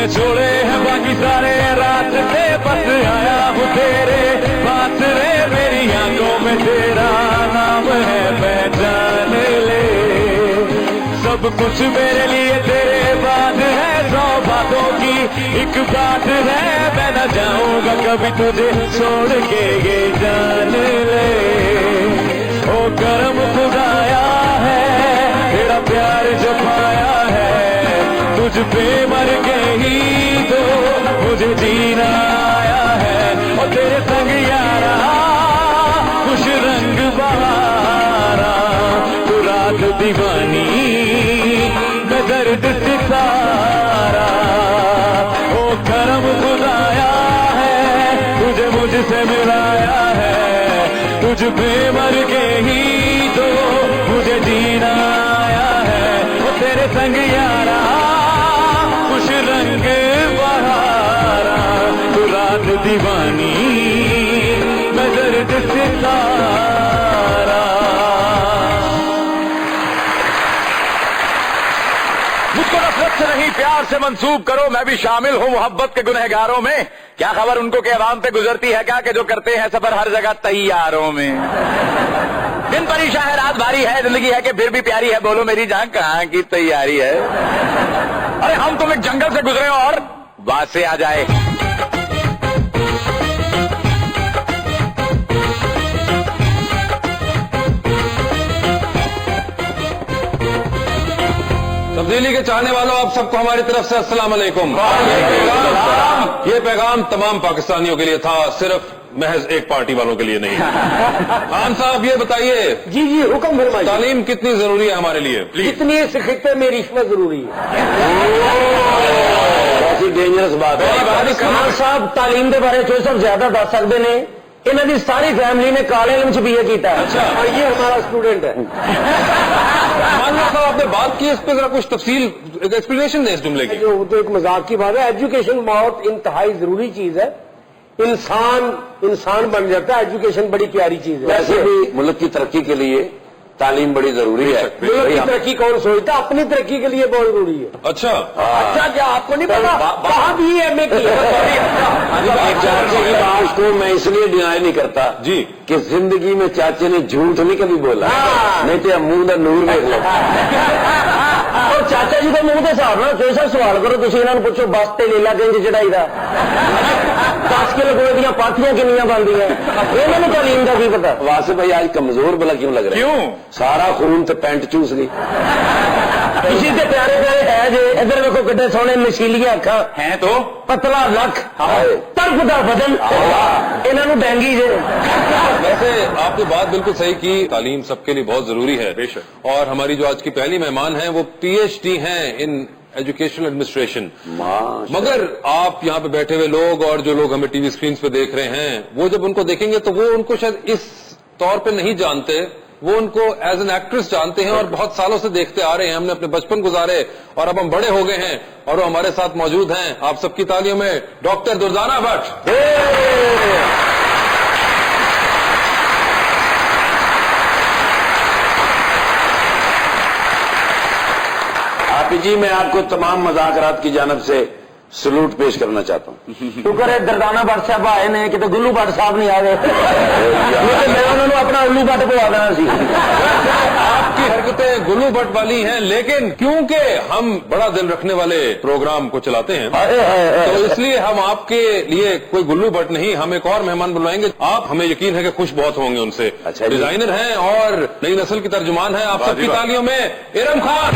तूने छोड़े हैं बाकी सारे रास्ते, बस आया हूँ तेरे पास रे, मेरी आंखों में तेरा नाम है पहचान ले, सब कुछ मेरे लिए तेरे बाद है, 100 बातों की एक बात है, मैं न जाऊंगा कभी तुझे छोड़ के ये जान ले, ओ करम खुदाया है तेरा प्यार जो पाया है, तुझ पे मर के ही तो मुझे जीना आया है, और तेरे संग यारा खुश रंग बहारा, तू रात दीवानी मैं दर्द सितारा, ओ करम खुदाया है तुझे मुझसे मिलाया है, तुझ पे मर के ही तो मुझे जीना आया है, वो तेरे संग यारा खुश रंग बहारा, तू रात दीवानी मैं दर्द सितारा। मुझको नफरत से नहीं प्यार से मंसूब करो, मैं भी शामिल हूँ मोहब्बत के गुनहगारों में, क्या खबर उनको के अवाम पे गुजरती है क्या कि जो करते हैं सफर हर जगह तैयारों में। दिन परेशान है रात भारी है, जिंदगी है कि फिर भी प्यारी है, बोलो मेरी जान कहाँ की तैयारी है। अरे हम तुम एक जंगल से गुजरे और बात से आ जाए, तब्दीली के चाहने वालों आप सबको हमारी तरफ से अस्सलाम वालेकुम। ये पैगाम तमाम पाकिस्तानियों के लिए था, सिर्फ महज एक पार्टी वालों के लिए नहीं। खान साहब ये बताइए, जी जी हुक्म फरमाइए। तालीम कितनी जरूरी है हमारे लिए? जितनी इस खित्ते में रिश्वत जरूरी है। ऐसी डेंजरस बात है। खान साहब तालीम के बारे में सब ज्यादा दस सकते ने, इन्हों की सारी फैमिली ने काले इल्म च बीए किया है। अच्छा। और ये हमारा स्टूडेंट है। मानना साहब आपने बात की, इस पर जरा कुछ तफसील एक्सप्लेनेशन दें इस जुमले की। जो तो एक मजाक की बात है, एजुकेशन बहुत इंतहाई जरूरी चीज है, इंसान बन जाता है, एजुकेशन बड़ी प्यारी चीज है। वैसे भी मुल्क की तरक्की के लिए तालीम बड़ी जरूरी है। मुल्क की तरक्की कौन सोचता, अपनी तरक्की के लिए बहुत जरूरी है। अच्छा अच्छा क्या आपको नहीं पता कहाँ भी है मैं चाचे की बात को मैं इसलिए डिनाई नहीं करता जी कि जिंदगी में चाचे ने झूठ नहीं कभी बोला, नहीं तो मुंह का नूर देख लो। और चाचा जी के मुंह के हिसाब ना जो सब सवाल करो, तुम इन्होंने पूछो बस ते लीला किंज चढ़ाई का 10 किलो गोले दियां पाथियां किनियां बनदियां, इन्होंने तालीम का की पता। वासे भाई आज कमजोर भला क्यों लग रहा है? क्यों? सारा खून तो पैंट चूस गई। इसी के प्यारे प्यारे है जे, इधर देखो कितने सोने नशीलियां अखा हैं तो पतला लख तड़पदा बदन, इन्होंने डेंगी जे। वैसे आपने बात बिल्कुल सही की, तालीम सबके लिए बहुत जरूरी है बेशक। और हमारी जो आज की पहली मेहमान हैं वो PhD हैं इन एजुकेशनल एडमिनिस्ट्रेशन। मगर आप यहाँ पे बैठे हुए लोग और जो लोग हमें टीवी स्क्रीन पे देख रहे हैं, वो जब उनको देखेंगे तो वो उनको शायद इस तौर पे नहीं जानते, वो उनको एज एन एक्ट्रेस जानते हैं और बहुत सालों से देखते आ रहे हैं। हमने अपने बचपन गुजारे और अब हम बड़े हो गए हैं और वो हमारे साथ मौजूद हैं। आप सबकी तालियों में डॉक्टर दुर्दाना भट्ट। आप जी मैं आपको तमाम मजाकरात की जानब से सलूट पेश करना चाहता हूँ। शुक्र है दरदाना भट्ट साहब आए ने, कि गुल्लू भट्ट साहब नहीं आ गए, मैं उन्होंने अपना उल्लू भट्ट पवा देना सी। आपकी हरकतें गुल्लू भट्ट वाली हैं, लेकिन क्योंकि हम बड़ा दिल रखने वाले प्रोग्राम को चलाते हैं तो इसलिए हम आपके लिए कोई गुल्लू भट्ट नहीं, हम एक और मेहमान बुलवाएंगे। आप हमें यकीन है कि खुश बहुत होंगे उनसे। अच्छा, डिजाइनर हैं और नई नस्ल की तर्जुमान है। आप सबकी तालियों में इरम खान।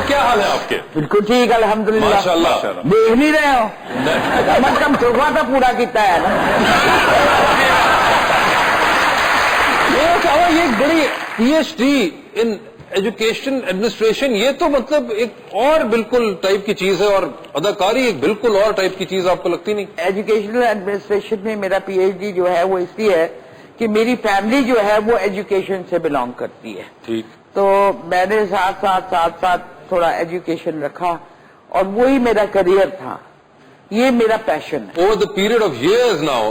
क्या हाल है आपके? बिल्कुल ठीक अल्हम्दुलिल्लाह। माशाअल्लाह। देख नहीं रहे हो, कम से कम तोहफा तो पूरा किया है ना। ये बड़ी PhD इन एजुकेशन एडमिनिस्ट्रेशन, ये तो मतलब एक और बिल्कुल टाइप की चीज है, और अदाकारी एक बिल्कुल और टाइप की चीज। आपको लगती नहीं? एजुकेशनल एडमिनिस्ट्रेशन में मेरा PhD जो है वो इसलिए है कि मेरी फैमिली जो है वो एजुकेशन से बिलोंग करती है। ठीक। तो मैंने साथ साथ थोड़ा एजुकेशन रखा और वही मेरा करियर था। ये मेरा पैशन है. Over the period of years now,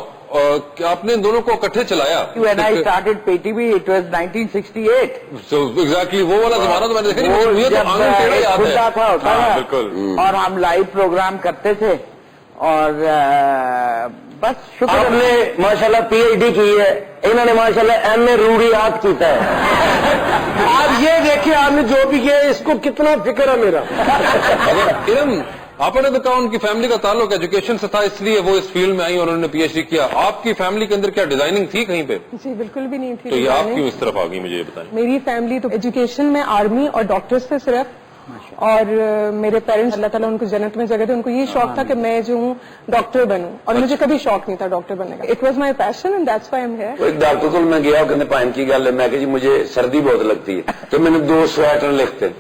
क्या आपने इन दोनों को इकट्ठे चलाया? When I started PayTV, it was 1968. So exactly वो वाला जमाना तो मैंने देखा नहीं, वो मुझे तो जब आंगन टेढ़ा याद खुदा है। था होता हाँ, था, बिल्कुल। और हम लाइव प्रोग्राम करते थे और बस शुक्र है। आपने माशाल्लाह PhD की है, इन्होंने माशाल्लाह MA रूढ़ियात कीता है। आप ये देखिए आपने जो भी किया इसको कितना फिक्र है मेरा। अगर इरम आपने तो कहा उनकी फैमिली का ताल्लुक एजुकेशन से था, इसलिए वो इस फील्ड में आई और उन्होंने PhD किया। आपकी फैमिली के अंदर क्या डिजाइनिंग थी कहीं पे? जी बिल्कुल भी नहीं थी। तो ये आप designing। क्यों इस तरफ आ गई, मुझे ये बताएं। मेरी फैमिली तो एजुकेशन में आर्मी और डॉक्टर्स थे सिर्फ, और मेरे पेरेंट्स अल्लाह ताला उनको जन्नत में जगह थे, उनको ये शौक था कि मैं जो हूँ डॉक्टर बनूं, और मुझे कभी शौक नहीं था डॉक्टर बनने का। It was my passion and that's why I am here. एक डॉक्टर को मैं गया कहने पाइन की गल है, मैं जी मुझे सर्दी बहुत लगती है, तो मैंने 2 स्वेटर लिखते।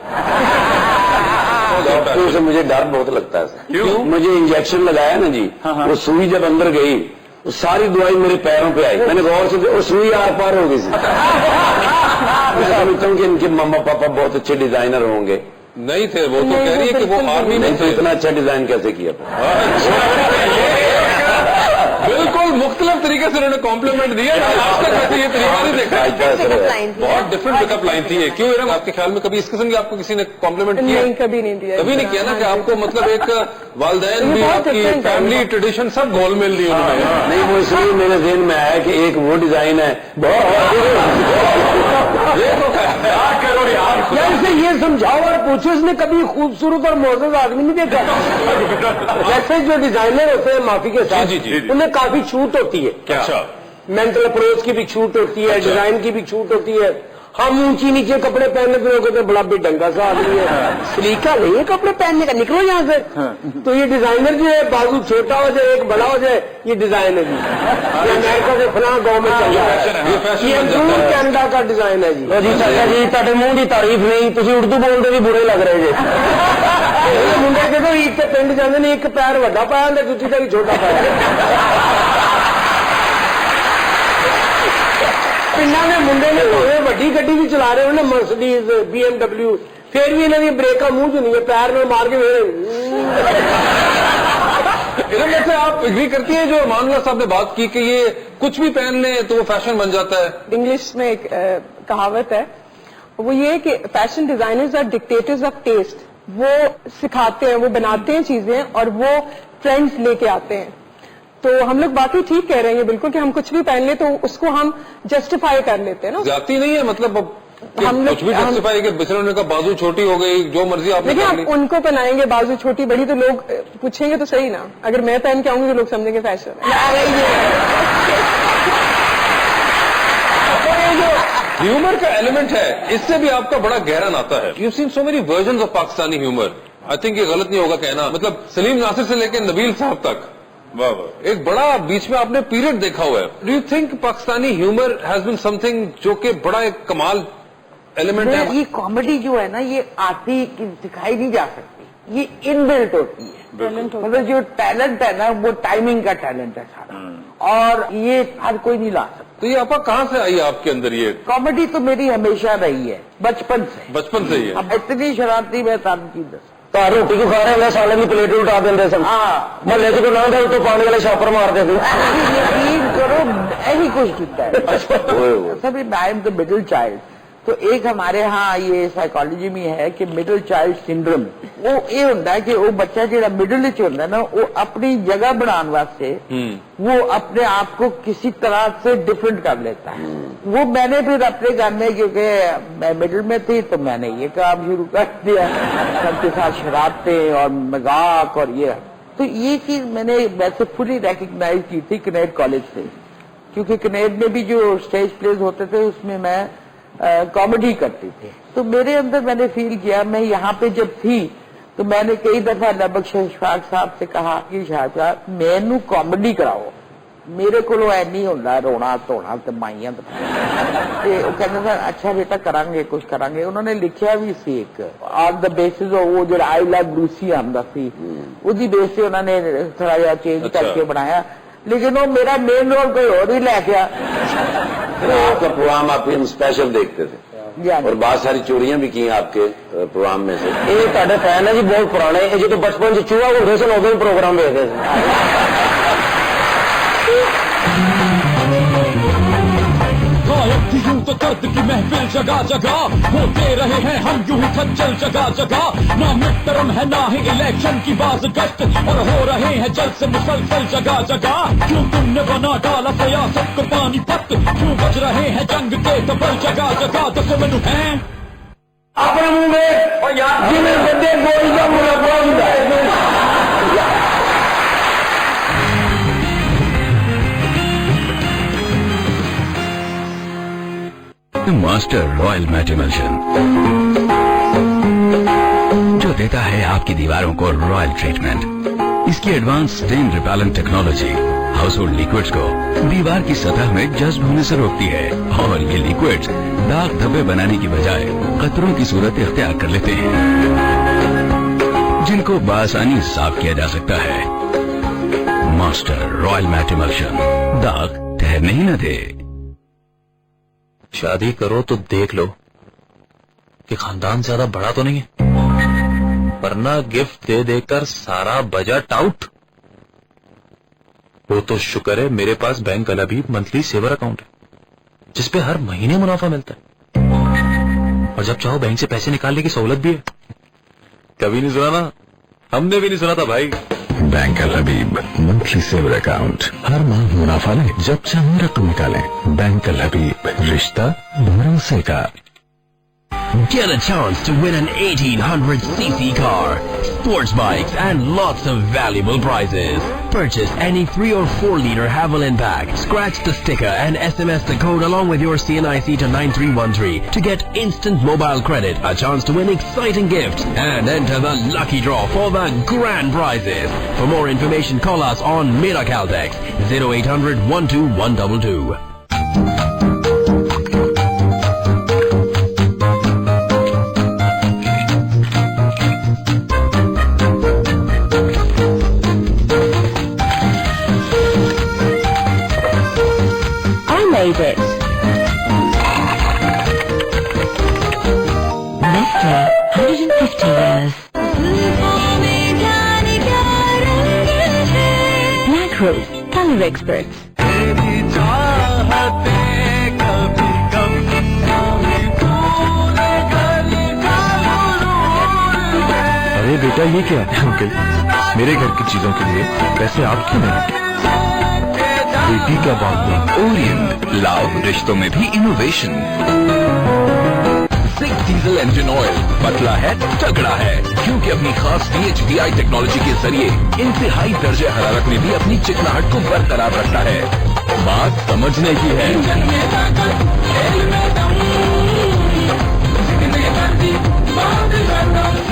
डॉक्टर से मुझे डर बहुत लगता है। क्यों? मुझे इंजेक्शन लगाया ना जी, वो सुई जब अंदर गई वो सारी दवाई मेरे पैरों पे आई, मैंने गौर से वो सुई आर पार हो गई थी। मैं समझता हूँ कि इनके मम्मा पापा बहुत अच्छे डिजाइनर होंगे। नहीं थे, वो तो नहीं, कह रही है कि वो बिल्कुल आर्मी में नहीं तो थे। इतना अच्छा डिजाइन कैसे किया? बिल्कुल मुख्तलिफ तरीके से उन्होंने कॉम्प्लीमेंट दिया, आज तक वैसे ये तरीका नहीं देखा। बहुत डिफरेंट पिकअप लाइन थी ये। क्यों इरम, आपके ख्याल में कभी इस किस्म की आपको किसी ने कॉम्प्लीमेंट किया? नहीं, कभी नहीं दिया। कभी नहीं किया ना कि आपको मतलब एक वालदैन भी, बहुत आपकी different है। फैमिली ट्रेडिशन सब घोल मिल दी उन्होंने। नहीं वो इसलिए मेरे ذہن में आया कि एक वो डिजाइन है यार इसे ये समझाओ और पूछो इसने कभी खूबसूरत और मोअज़्ज़ज़ आदमी नहीं देखा। वैसे जो डिजाइनर होते हैं माफी के साथ जी, जी, जी। उन्हें काफी छूट होती है, अच्छा, मेंटल अप्रोच की भी छूट होती है, डिजाइन की भी छूट होती है। हम ऊंची नीचे कपड़े पहनने पे लोग कहते हैं बड़ा बेढंगा सा आदमी है, सलीका नहीं है कपड़े पहनने का, निकलो यहाँ से। तो ये डिजाइनर जो है बाजू छोटा हो जाए एक बड़ा हो जाए, ये डिजाइन है जी। ये अमेरिका से फलां गाँव में चल रहा है, ये फैशन ये बन जाता दूर है। कनाडा का डिजाइन है जी। जी चाचा जी ਤੁਹਾਡੇ ਮੂੰਹ ਦੀ ਤਾਰੀਫ ਨਹੀਂ, ਤੁਸੀਂ ਉਰਦੂ ਬੋਲਦੇ ਵੀ ਬੁਰੇ ਲੱਗ ਰਹੇ ਜੇ। ਇਹ ਮੁੰਡੇ ਜਦੋਂ ਈਦ ਤੇ ਪਿੰਡ ਜਾਂਦੇ ਨੇ ਇੱਕ ਪੈਰ ਵੱਡਾ ਪਾਇਆ ਹੁੰਦਾ, ਜੁੱਤੀ ਦਾ ਵੀ ਛੋਟਾ ਪਾਇਆ। ਪਿੰਡਾਂ ਦੇ ਮੁੰਡੇ ਨੇ ਹੋਵੇ ਵੱਡੀ ਗੱਡੀ ਵੀ ਚਲਾ ਰਹੇ ਹੋਣ, ਮਰਸੀਡੀਜ਼ BMW, ਫਿਰ ਵੀ ਇਹਨਾਂ ਦੀਆਂ ਬ੍ਰੇਕਾਂ ਮੂੰਹ 'ਚ ਨਹੀਂ ਹੈ, ਪੈਰ ਨਾਲ ਮਾਰ ਕੇ इधर जैसे आप एग्री करती हैं जो मानला साहब ने बात की कि ये कुछ भी पहन ले तो वो फैशन बन जाता है? इंग्लिश में एक कहावत है, वो ये है कि fashion designers are dictators of taste. वो सिखाते हैं, वो बनाते हैं चीजें और वो ट्रेंड्स लेके आते हैं। तो हम लोग बाकी ठीक कह रहे हैं बिल्कुल कि हम कुछ भी पहन ले तो उसको हम जस्टिफाई कर लेते हैं ना। जाती नहीं है मतलब कि हम लोग- कुछ भी जस्टिफाई कि बिचड़ने का बाजू छोटी हो गई, जो मर्जी आपने देखिए कर आप ली। उनको पहनाएंगे बाजू छोटी बड़ी तो लोग पूछेंगे तो सही ना, अगर मैं पहन के आऊंगी तो लोग समझेंगे फैशन ह्यूमर का एलिमेंट है, इससे भी आपका बड़ा गहरा नाता है। You seen so many version of Pakistani humour. I think ये गलत नहीं होगा कहना, मतलब सलीम नासिर से लेकर नबील साहब तक वाह वाह एक बड़ा बीच में आपने पीरियड देखा हुआ है। Do you think Pakistani humour has been something जो कि बड़ा एक कमाल एलिमेंट है? ये कॉमेडी जो है ना ये आती सिखाई नहीं जा सकती, ये इनबिल्ट होती है। मतलब जो टैलेंट है ना वो टाइमिंग का टैलेंट है सारा, और ये हर कोई नहीं ला सकता। तो ये आपा कहाँ से आई आपके अंदर ये? कॉमेडी तो मेरी हमेशा रही है, बचपन से। बचपन से ही है। अब इतनी शरारती मैं सारी चीज तो रोटी को खा रहे हैं साले की प्लेट उल्टा देंगे सब। हाँ मोहल्ले से कोई ना था तो पानी वाले छापर मारते थे। यकीन करो यही कुछ किया है। सभी I am the middle child. तो एक हमारे यहाँ ये साइकोलॉजी में है कि मिडिल चाइल्ड सिंड्रोम, वो ये होता है कि वो बच्चा जो मिडिल च होता है ना वो अपनी जगह बनाने वास्ते वो अपने आप को किसी तरह से डिफरेंट कर लेता है। वो मैंने फिर अपने घर में, क्योंकि मैं मिडिल में थी तो मैंने ये काम शुरू कर दिया, सबके साथ शरारतें और मजाक और ये। तो ये चीज मैंने वैसे फुली रिकग्नाइज की थी कनेड कॉलेज से, क्योंकि कनेड में भी जो स्टेज प्लेज होते थे उसमें मैं कॉमेडी करती थी। तो मेरे अंदर मैंने फील किया, मैं यहाँ पे जब थी तो मैंने कई दफा लबख्श इशफाक साहब से कहा कि शाह साहब मैनू कॉमेडी कराओ, मेरे को नहीं होता रोना धोना तो माइया तो कहते सर अच्छा बेटा करांगे कुछ करांगे। उन्होंने लिखा भी सी एक ऑन द बेसिस ऑफ वो जो आई लव लूसी आंदा सी उसकी बेस से उन्होंने थोड़ा जिहा चेंज करके बनाया, लेकिन वो मेरा मेन रोल कोई और ही लै गया। आपका प्रोग्राम आप स्पेशल देखते थे? اور بہت ساری چوریاں بھی کی ہیں آپ کے پروگرام میں سے. یہ تھوڑے فین ہے جی بہت پرانے. یہ جدو بچپن سے چوہا ہوتے سن ادو پروگرام دیکھتے یوں تو درد کی محفل جگہ جگہ ہوتے رہے ہیں ہم یوں ہی کھچل جگہ جگہ. نہ مڈ ٹرم ہے نہ ہی الیکشن کی باز گشت اور ہو رہے ہیں جلد سے مسلسل جگہ جگہ. کیوں تم نے بنا ڈالا سیاست کو پانی پت, کیوں بج رہے ہیں جنگ کے ڈبل جگہ جگہ. دس منو ہیں اپنے منہ میں جنہیں بندے گول کا مربع ہوتا ہے. ماسٹر رائل میٹ ایملشن جو دیتا ہے آپ کی دیواروں کو رائل ٹریٹمنٹ. اس کی advance stain repellent technology household liquids کو دیوار کی سطح میں جذب ہونے سے روکتی ہے, اور یہ لیکوڈز داغ دھبے بنانے کی بجائے قطروں کی صورت اختیار کر لیتے ہیں جن کو بآسانی صاف کیا جا سکتا ہے. ماسٹر رائل میٹ ایملشن, داغ ٹھہرنے ہی نہ دے. شادی کرو تو دیکھ لو کہ خاندان زیادہ بڑا تو نہیں ہے, ورنہ گفٹ دے دے کر سارا بجٹ آؤٹ. وہ تو شکر ہے میرے پاس بینک والا بھی منتھلی سیور اکاؤنٹ ہے جس پہ ہر مہینے منافع ملتا ہے, اور جب چاہو بینک سے پیسے نکالنے کی سہولت بھی ہے. کبھی نہیں سنا نا, ہم نے بھی نہیں سنا تھا بھائی. بینک الحبیب منتھلی سیور اکاؤنٹ, ہر ماہ منافع لیں, جب چاہیں رقم نکالیں. بینک الحبیب, رشتہ بھروسے کا. Get a chance to win an 1800cc car, sports bikes and lots of valuable prizes. Purchase any 3 or 4 liter Haval Impact. Scratch the sticker and SMS the code along with your CNIC to 9313 to get instant mobile credit, a chance to win exciting gifts, and enter the lucky draw for the grand prizes. For more information, call us on Mera Caltex 0800 12122. It. Nestle, 150 years. Black Rose, color experts. ارے بیٹا یہ کیا uncle, میرے گھر کی چیزوں کے لیے پیسے آپ کیوں نہیں؟ بیٹی کا بات نہیں. اورینٹ, لاؤ رشتوں میں بھی انوویشن. 6 ڈیزل انجن آئل, پتلا ہے تگڑا ہے, کیونکہ اپنی خاص DHDI ٹیکنالوجی کے ذریعے انتہائی درجہ حرارت میں بھی اپنی چکناہٹ کو برقرار رکھتا ہے. بات سمجھنے کی ہے.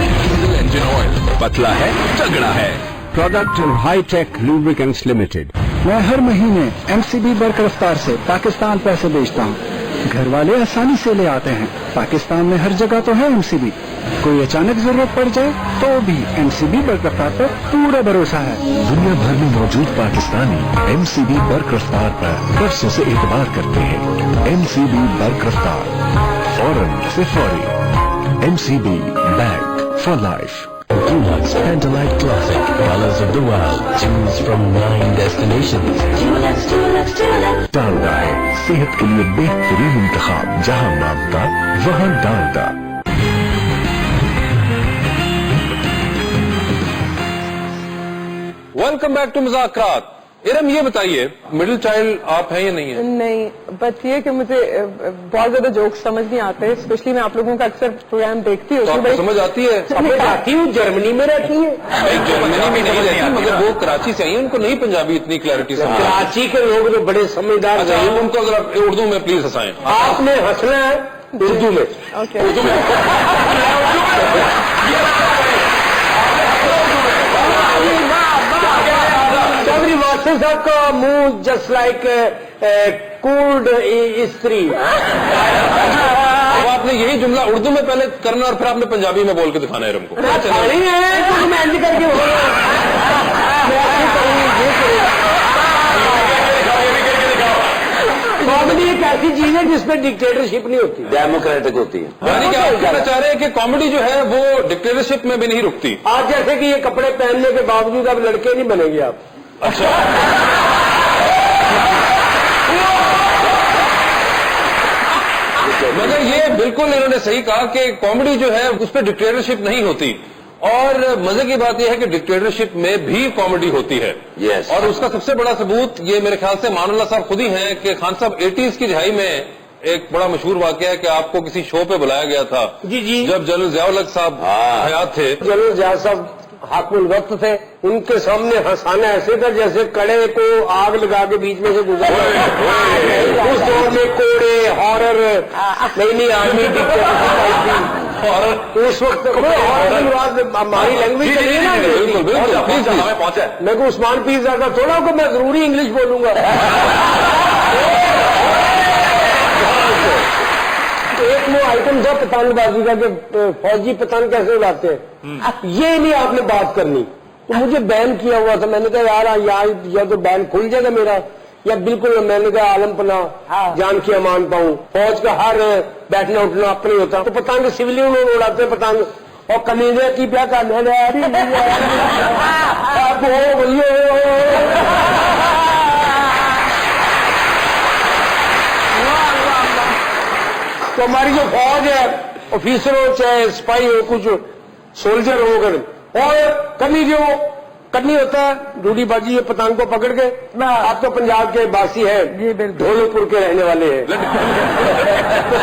ڈیزل انجن آئل, پتلا ہے تگڑا ہے. Product high tech lubricants limited. میں ہر مہینے MCB برق رفتار سے پاکستان پیسے بیچتا ہوں. گھر والے آسانی سے لے آتے ہیں. پاکستان میں ہر جگہ تو ہے MCB. کوئی اچانک ضرورت پڑ جائے تو بھی MCB برق رفتار پر پورا بھروسہ ہے. دنیا بھر میں موجود پاکستانی MCB برق رفتار پر برسوں سے اعتبار کرتے ہیں. MCB برق رفتار, فوراً سے فوری. MCB, bank for life. Dulux Pentolite Classic, colors of the world. Choose from 9 destinations. Dalda ہے صحت کے لیے بہترین انتخاب. جہاں مانگتا وہاں ڈالڈا. ویلکم بیک ٹو مذاکرات. ارم یہ بتائیے, مڈل چائلڈ آپ ہیں یا نہیں ہیں؟ نہیں, بس یہ کہ مجھے بہت زیادہ جوکس سمجھ نہیں آتے, اسپیشلی میں آپ لوگوں کا اکثر پروگرام دیکھتی ہوں. تو آپ کو سمجھ آتی ہے؟ جاتی ہوں, جرمنی میں رہتی ہے. جرمنی میں نہیں رہتی, مگر وہ کراچی سے آئی ہیں, ان کو نہیں پنجابی اتنی کلیئرٹی سے. کراچی کے لوگ تو بڑے سمجھدار اچھا, ہیں. ان کو ذرا اردو میں پلیز ہنسائیں. آپ نے ہنسنا ہے اردو میں. اردو میں چودھری واسطے صاحب کا منہ جسٹ لائک کولڈ استری. اب آپ نے یہی جملہ اردو میں پہلے کرنا اور پھر آپ نے پنجابی میں بول کے دکھانا ہے ارم کو. کامیڈی ایک ایسی چیز ہے جس پہ ڈکٹیٹرشپ نہیں ہوتی, ڈیموکریٹک ہوتی ہے. یعنی کہ آپ کہنا چاہ رہے ہیں کہ کامیڈی جو ہے وہ ڈکٹیٹرشپ میں بھی نہیں رکتی. آج جیسے کہ یہ کپڑے پہننے کے باوجود اب لڑکے نہیں بنے گے آپ. اچھا مگر یہ بالکل انہوں نے صحیح کہا کہ کامیڈی جو ہے اس پہ ڈکٹیٹرشپ نہیں ہوتی, اور مزے کی بات یہ ہے کہ ڈکٹیٹرشپ میں بھی کامیڈی ہوتی ہے. Yes. اور اس کا سب سے بڑا ثبوت یہ میرے خیال سے مان اللہ صاحب خود ہی ہیں کہ خان صاحب 80s کی دہائی میں ایک بڑا مشہور واقعہ ہے کہ آپ کو کسی شو پہ بلایا گیا تھا. جی جی, جب جنرل ضیاء الحق صاحب حیات تھے. جنرل ضیاء صاحب حاکم الوقت تھے, ان کے سامنے ہنسانا ایسے تھا جیسے کڑے کو آگ لگا کے بیچ میں سے گزارا. اس دور میں کوڑے, ہارر, نئی نئی آرمی اس وقت ہماری لینگویج بالکل بالکل ہمیں پہنچا. میں کو عثمان پیر زیادہ تھوڑا کو میں ضروری انگلش بولوں گا. ایک وہ آئٹم تھا پتنگ بازی کا کہ فوجی پتنگ کیسے اڑاتے ہیں, یہ نہیں آپ نے بات کرنی. مجھے بین کیا ہوا تھا, میں نے کہا یار یا تو بین کھل جائے گا میرا, یا بالکل میں نے کہا عالم پناہ جان کی امان پاؤں. فوج کا ہر بیٹھنا اٹھنا اپنے ہوتا, تو پتنگ سویلین لوگ اڑاتے ہیں پتنگ, اور کمینے کی کیا کرنا تو ہماری جو فوج ہے آفیسر ہو چاہے سپاہی ہو کچھ سولجر ہو کر, اور کمی جو کرنی ہوتا ہے ڈوڈی بازی یہ پتنگ کو پکڑ کے. آپ تو پنجاب کے باسی ہیں, دھولو پور کے رہنے والے ہیں, تو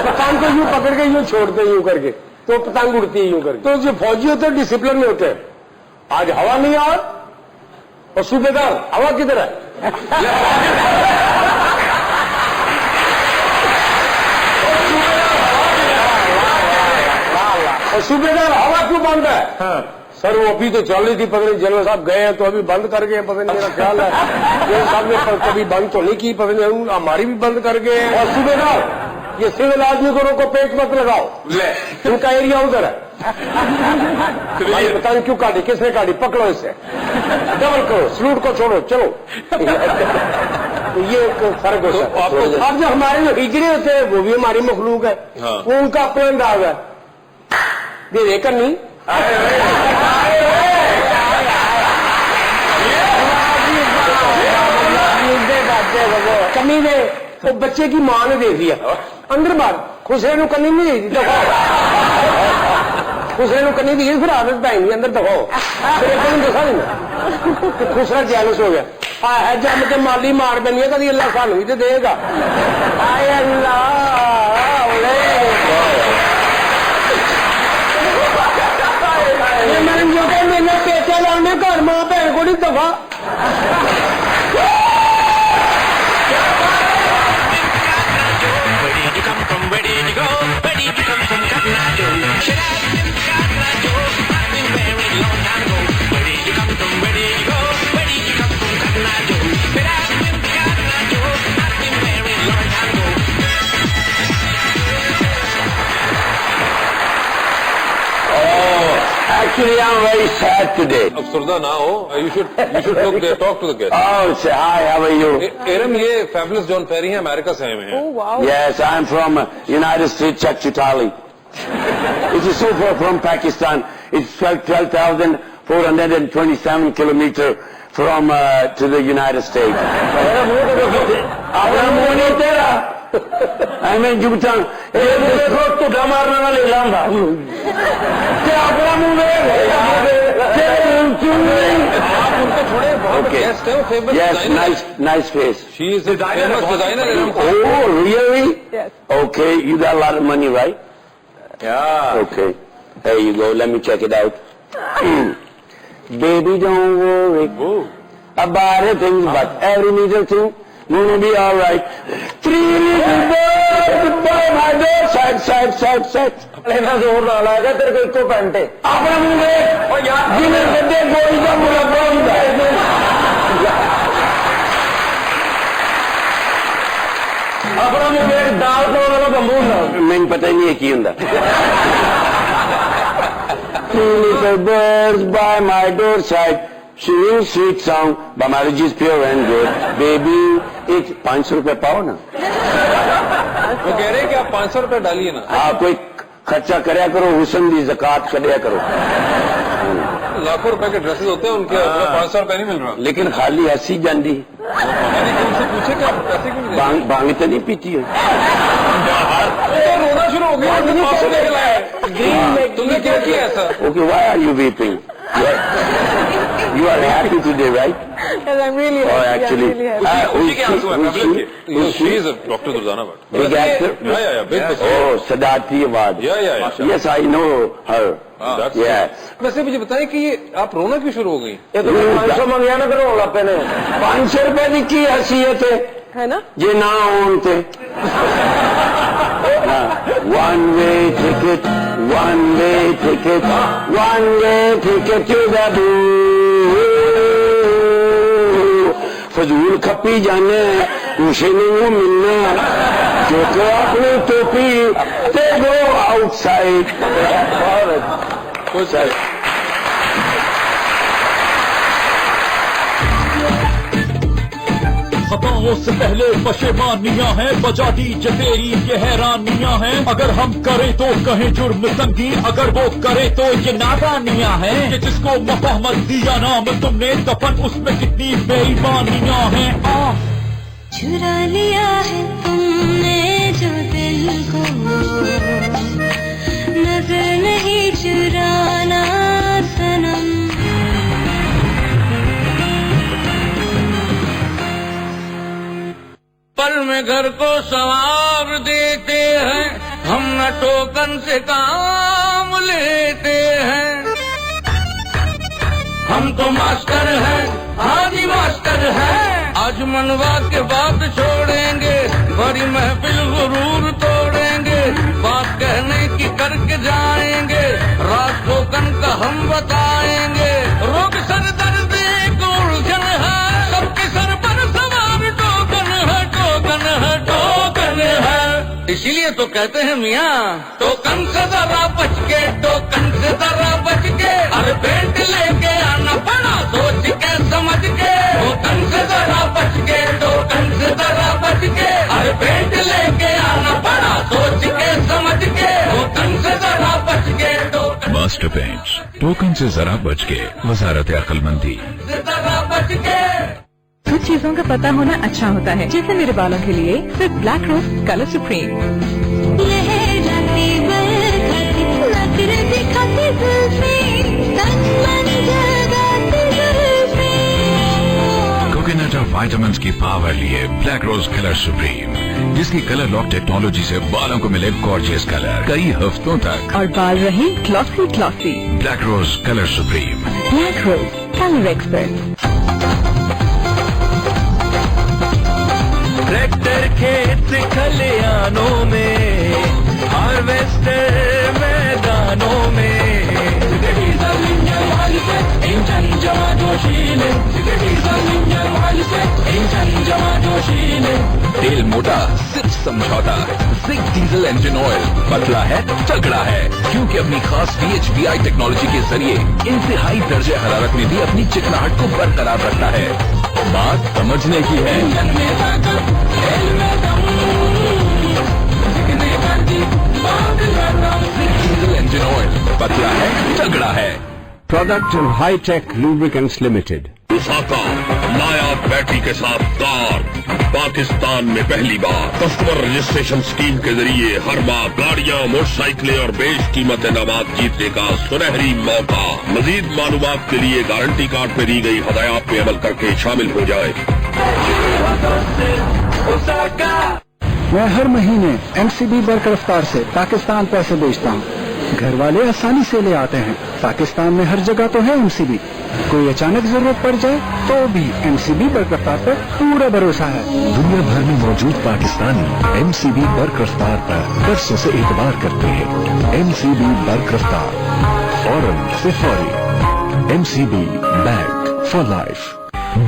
پتنگ کو یوں پکڑ کے یوں چھوڑتے ہیں یوں کر کے, تو پتنگ اڑتی ہے یوں کر کے. تو جو فوجی ہوتے ہیں ڈسپلن میں ہوتے ہیں. آج ہوا نہیں آ, اور صوبے دار ہوا کدھر ہے؟ اور صوبے دار ہوا کیوں بند ہے؟ سر وہ ابھی تو چل رہی تھی, پتہ نہیں جنرل صاحب گئے ہیں تو ابھی بند کر گئے, پتہ نہیں میرا خیال ہے جنرل صاحب نے کبھی بند تو نہیں کی, پتہ نہیں ہماری بھی بند کر گئے. اور صوبے دار یہ سول آدمی کو روکو, پیٹ مت لگاؤ, ان کا ایریا ادھر ہے. پتہ نہیں کیوں کاٹی, کس نے کاٹی, پکڑو اسے, ڈبل کرو, سلوٹ کو چھوڑو, چلو. تو یہ ایک فرق ہوتا ہے. اب جو ہمارے جو ہجڑے ہوتے ہیں وہ بھی ہماری مخلوق ہے, وہ ان کا اپنا انداز ہے. دے کر نہیں کمی نے وہ بچے کی ماں نے دے دیا اندر بار, خسرے نو کنی نہیں دی, دفاع خسرے نو کنی دی, پھر عادت پائیں گی اندر دفاع. دسا نہیں خسرا جیلس ہو گیا ہے, جم کے مالی مار پینی ہے, کبھی اللہ سانو بھی تو دے گا. میں پیچے لانے گھر ماں بھن کو نہیں دفاع. Actually, I'm very sad today. افسردہ نہ ہو, you should look there, talk to the guest. Oh, say hi, how are you? ایرم یہ فیبلس جان پیری ہیں, امریکہ سے آئے ہوئے ہیں. Oh, wow. Yes, I'm from United States, Chachutali. It's a super from Pakistan. It's 12,427 kilometers from to the United States. I mean, Jupiter. تو مارنے والے لام تھا کیا اپنا منہ Yes, nice face. She is a famous designer. Oh, really? Yes. Okay, you got a lot of money, right? Yeah. Okay. There you go. Let me check it out. Baby, don't worry about things, but every little thing gonna be all right. 3 little birds by my door, side. لینا زور نہ لگا تیرے کو ایک کو پینٹے اپنا منہ دے جنہیں گڈے گولی کا مربع ہوتا ہے. اپنا منہ ایک دال کو والا بمبو نہ میں پتہ ہی نہیں ہے کی ہوں. 3 little birds by my doorside, singing sweet song, but marriage is pure and good. Baby, 500 روپے پاؤ نا. وہ کہہ رہے ہیں کہ آپ 500 روپے ڈالیے نا. ہاں کوئی خرچہ کریا کرو, حسن دی زکات کڈیا کرو. لاکھوں روپے کے ڈریسز ہوتے ہیں ان کے, 500 روپے نہیں مل رہا. لیکن خالی ہنسی جاندی. ان سے پوچھے کہ آپ پیسے کیوں نہیں دیتے؟ بانگ تو نہیں پیتی ہے. رونا شروع ہو گیا. تم نے کیا کیا ایسا؟ Okay, why are you weeping? You are happy today, right? Yes, I'm really happy. Oh, actually, I'm really happy. خوشی کے آنسو ہیں. She is a Dr. Durzana Bhatt. big actor. Yeah, big. Oh, Sadati Awad. Yeah. Yes, I know her. Yes. ویسے مجھے بتائیں کہ یہ آپ رونا کیوں شروع ہو گئی؟ یہ تو 500 منگیا نا کرو لپے نے. 500 روپے کی کی حیثیت ہے نا جی نہ ہون تے. One way ticket, one way ticket, one way ticket to the blue. فضول کھپی جانے اسے نہیں ملنا, جو اپنی ٹوپی تے گو آؤٹ سائڈ. خطاؤں سے پہلے پشیمانیاں ہیں, بجا دیجیے تیری یہ حیرانیاں ہیں. اگر ہم کریں تو کہیں جرم تنگی, اگر وہ کرے تو یہ نادانیاں ہیں. کہ جس کو مفاہمت دیا نام تم نے, دفن اس میں کتنی بے ایمانیاں ہیں. چرا لیا ہے تم نے جو دل کو, نظر نہیں چرانا صنم. پل میں گھر کو سوار دیتے ہیں, ہم نہ ٹوکن سے کام لیتے ہیں. ہم تو ماسٹر ہیں, حاجی ماسٹر ہیں. آج منوا کے بعد چھوڑیں گے, بڑی محفل غرور توڑیں گے. بات کہنے کی کر کے جائیں گے, راز ٹوکن کا ہم بتائیں گے. روگ سر درد ایک الجھن ہے, سب کے سر پر سوار ٹوکن ہے, ٹوکن ہے, ٹوکن ہے. اسی لیے تو کہتے ہیں میاں, ٹوکن سے ذرا بچ کے, ٹوکن سے ذرا بچ کے. ارے پیٹ لے کے آنا پڑا سوچ کے سمجھ کے, ٹوکن سے ذرا بچ کے, ٹوکن سے ذرا بچ کے. ارے پیٹ لے کے آنا پڑا سوچ کے سمجھ کے, ٹوکن سے ذرا بچ کے. ماسٹر پینٹس, ٹوکن سے ذرا بچ کے, وزارت عقل مندی. ذرا بچ کے. کچھ چیزوں کا پتہ ہونا اچھا ہوتا ہے, جیسے میرے بالوں کے لیے صرف بلیک روز کلر سپریم. لہر جاتی برکھتی, نظر دکھاتی زلفیں, تن من جگاتی زلفیں. کوکونٹ اور وائٹامنس کی پاور لیے بلیک روز کلر سپریم, جس کی کلر لاک ٹیکنالوجی سے بالوں کو ملے گارجیس کلر کئی ہفتوں تک, اور بال رہے گلوسی گلوسی. بلیک روز کلر سپریم. بلیک روز کلر ایکسپرٹ. ٹریکٹر کھیت کھلیانوں میں, ہارویسٹر میدانوں میں. ڈیزل انجن والی سے انجن جما جوشیلے, ڈیزل انجن والی سے انجن جما جوشیلے. تیل موٹا صرف سمجھوتا, زگ ڈیزل انجن آئل پتلا ہے تگڑا ہے, کیونکہ اپنی خاص PHBI ٹیکنالوجی کے ذریعے انتہائی درجہ حرارت میں بھی اپنی چکناہٹ کو برقرار رکھتا ہے. بات سمجھنے کی ہے. انجن میں طاقت, تیل میں دم, سیکھنے پر دی بات کرتا. ڈیزل انجن آئل پتلا ہے تگڑا ہے. Product of High Tech Lubricants Limited. Visakha نیا بیٹری کے ساتھ کار, پاکستان میں پہلی بار. کسٹمر رجسٹریشن اسکیم کے ذریعے ہر ماہ گاڑیاں, موٹر سائیکلیں اور بیش قیمت انعامات جیتنے کا سنہری موقع. مزید معلومات کے لیے گارنٹی کارڈ پہ دی گئی ہدایات پہ عمل کر کے شامل ہو جائے. میں ہر مہینے MCB برق رفتار سے پاکستان پیسے بھیجتا ہوں. گھر والے آسانی سے لے آتے ہیں. پاکستان میں ہر جگہ تو ہے MCB. کوئی اچانک ضرورت پڑ جائے تو بھی MCB برق رفتار پر پورا بھروسہ ہے. دنیا بھر میں موجود پاکستانی MCB برق رفتار پر برسوں سے اعتبار کرتے ہیں. MCB برق رفتار, فوراً سے فوری. MCB bank for life.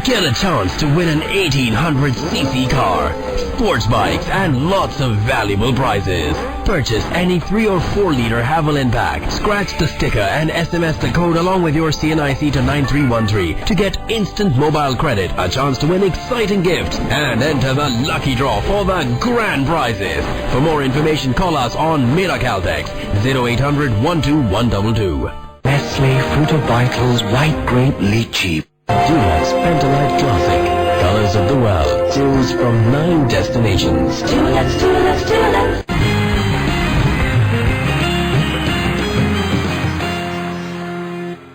Get a chance to win an 1800cc car, sports bikes, and lots of valuable prizes. Purchase any 3 or 4 liter Haviland pack, scratch the sticker and SMS the code along with your CNIC to 9313 to get instant mobile credit, a chance to win exciting gifts, and enter the lucky draw for the grand prizes. For more information, call us on Mera Caltex 0800 12122. Nestle Fruit of Vitals White Grape Lychee. Dulux Pentalite Classic. Colors of the world. Choose from 9 destinations. Dulux.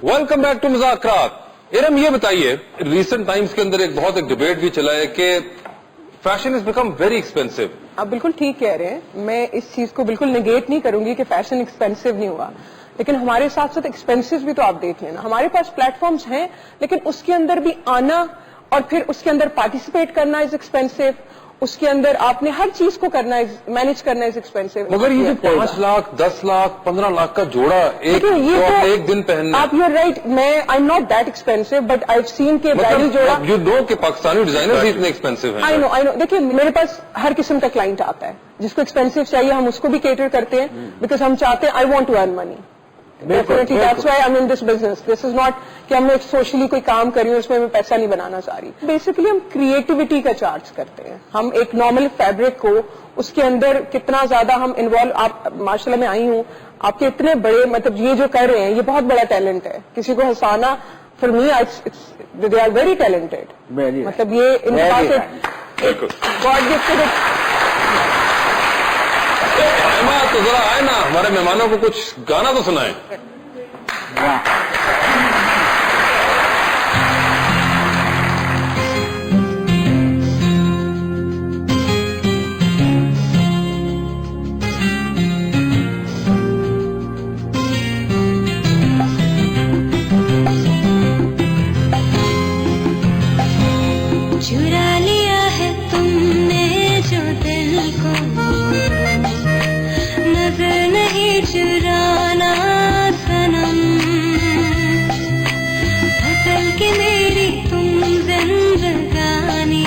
Welcome back to मुज़ाकरात। इरम, ये बताइए, recent times के अंदर एक debate भी चला है कि fashion is become very expensive. आप बिल्कुल ठीक कह रहे हैं, मैं इस चीज को बिल्कुल नेगेट नहीं करूंगी कि फैशन एक्सपेंसिव नहीं हुआ, लेकिन हमारे साथ साथ एक्सपेंसिव भी तो आप देख लेना। हमारे पास प्लेटफॉर्म्स हैं, लेकिन उसके अंदर भी आना और फिर उसके अंदर पार्टिसिपेट करना इज एक्सपेंसिव, उसके अंदर आपने हर चीज को करना, मैनेज करना इज एक्सपेंसिव। मगर ये जो 5 लाख 10 लाख 15 लाख का जोड़ा एक दिन पहनना, आप यू आर राइट, मैं I am not that expensive, but I have seen के ब्राइडल जोड़ा। यू नो कि पाकिस्तानी डिजाइनर्स इतने एक्सपेंसिव हैं। I know. देखिए, मेरे पास हर किस्म का क्लाइंट आता है, जिसको एक्सपेंसिव चाहिए हम उसको भी केटर करते हैं, बिकॉज हम चाहते हैं I want to earn money. Definitely that's why I am in this business. This is not कि हम सोशली कोई काम कर रही हूँ उसमें मैं पैसा नहीं बनाना चाह रही। बेसिकली हम क्रिएटिविटी का चार्ज करते हैं। हम एक नॉर्मल फैब्रिक को उसके अंदर कितना ज्यादा हम इन्वॉल्व, आप माशाल्लाह मैं आई हूँ, आपके इतने बड़े मतलब ये जो कर रहे हैं ये बहुत बड़ा टैलेंट है। किसी को हंसाना, for me they are very talented. मतलब ये इनके पास गॉड गिफ्टेड। तो जरा आए ना, हमारे मेहमानों को कुछ गाना तो सुनाए। चुरा लिया है तुमने जो दिल को, नजर नहीं चुराना सनम, बदल के मेरी तुम जिंदगानी,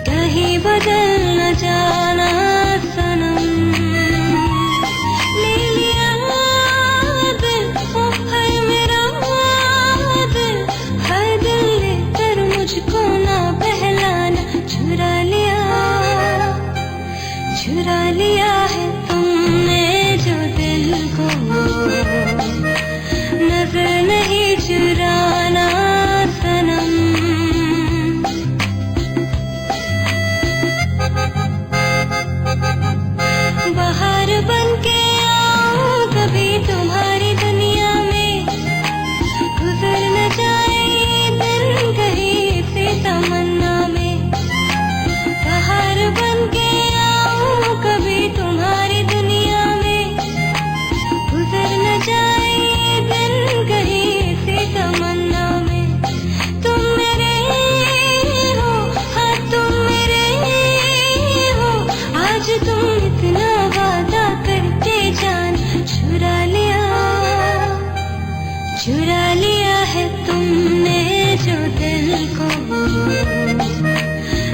कहीं बदल न जाना सनम। ले लिया दिल है मेरा दिल, हर दिल लेकर मुझको ना बहलाना। चुरा लिया है तुमने जो दिल को, नजर नहीं चुराना सनम। बाहर बन के आऊं कभी तुम्हारी दुनिया में, गुजर न जाए दिन कहीं से तमन्ना में। बाहर बन के आऊं कभी तुम्हारी दुनिया में, गुजर न जाए दिन कहीं से तमन्ना में। तुम मेरे हो, हाँ तुम मेरे हो, आज तुम इतना वादा करके जान। चुरा लिया है तुमने जो दिल को,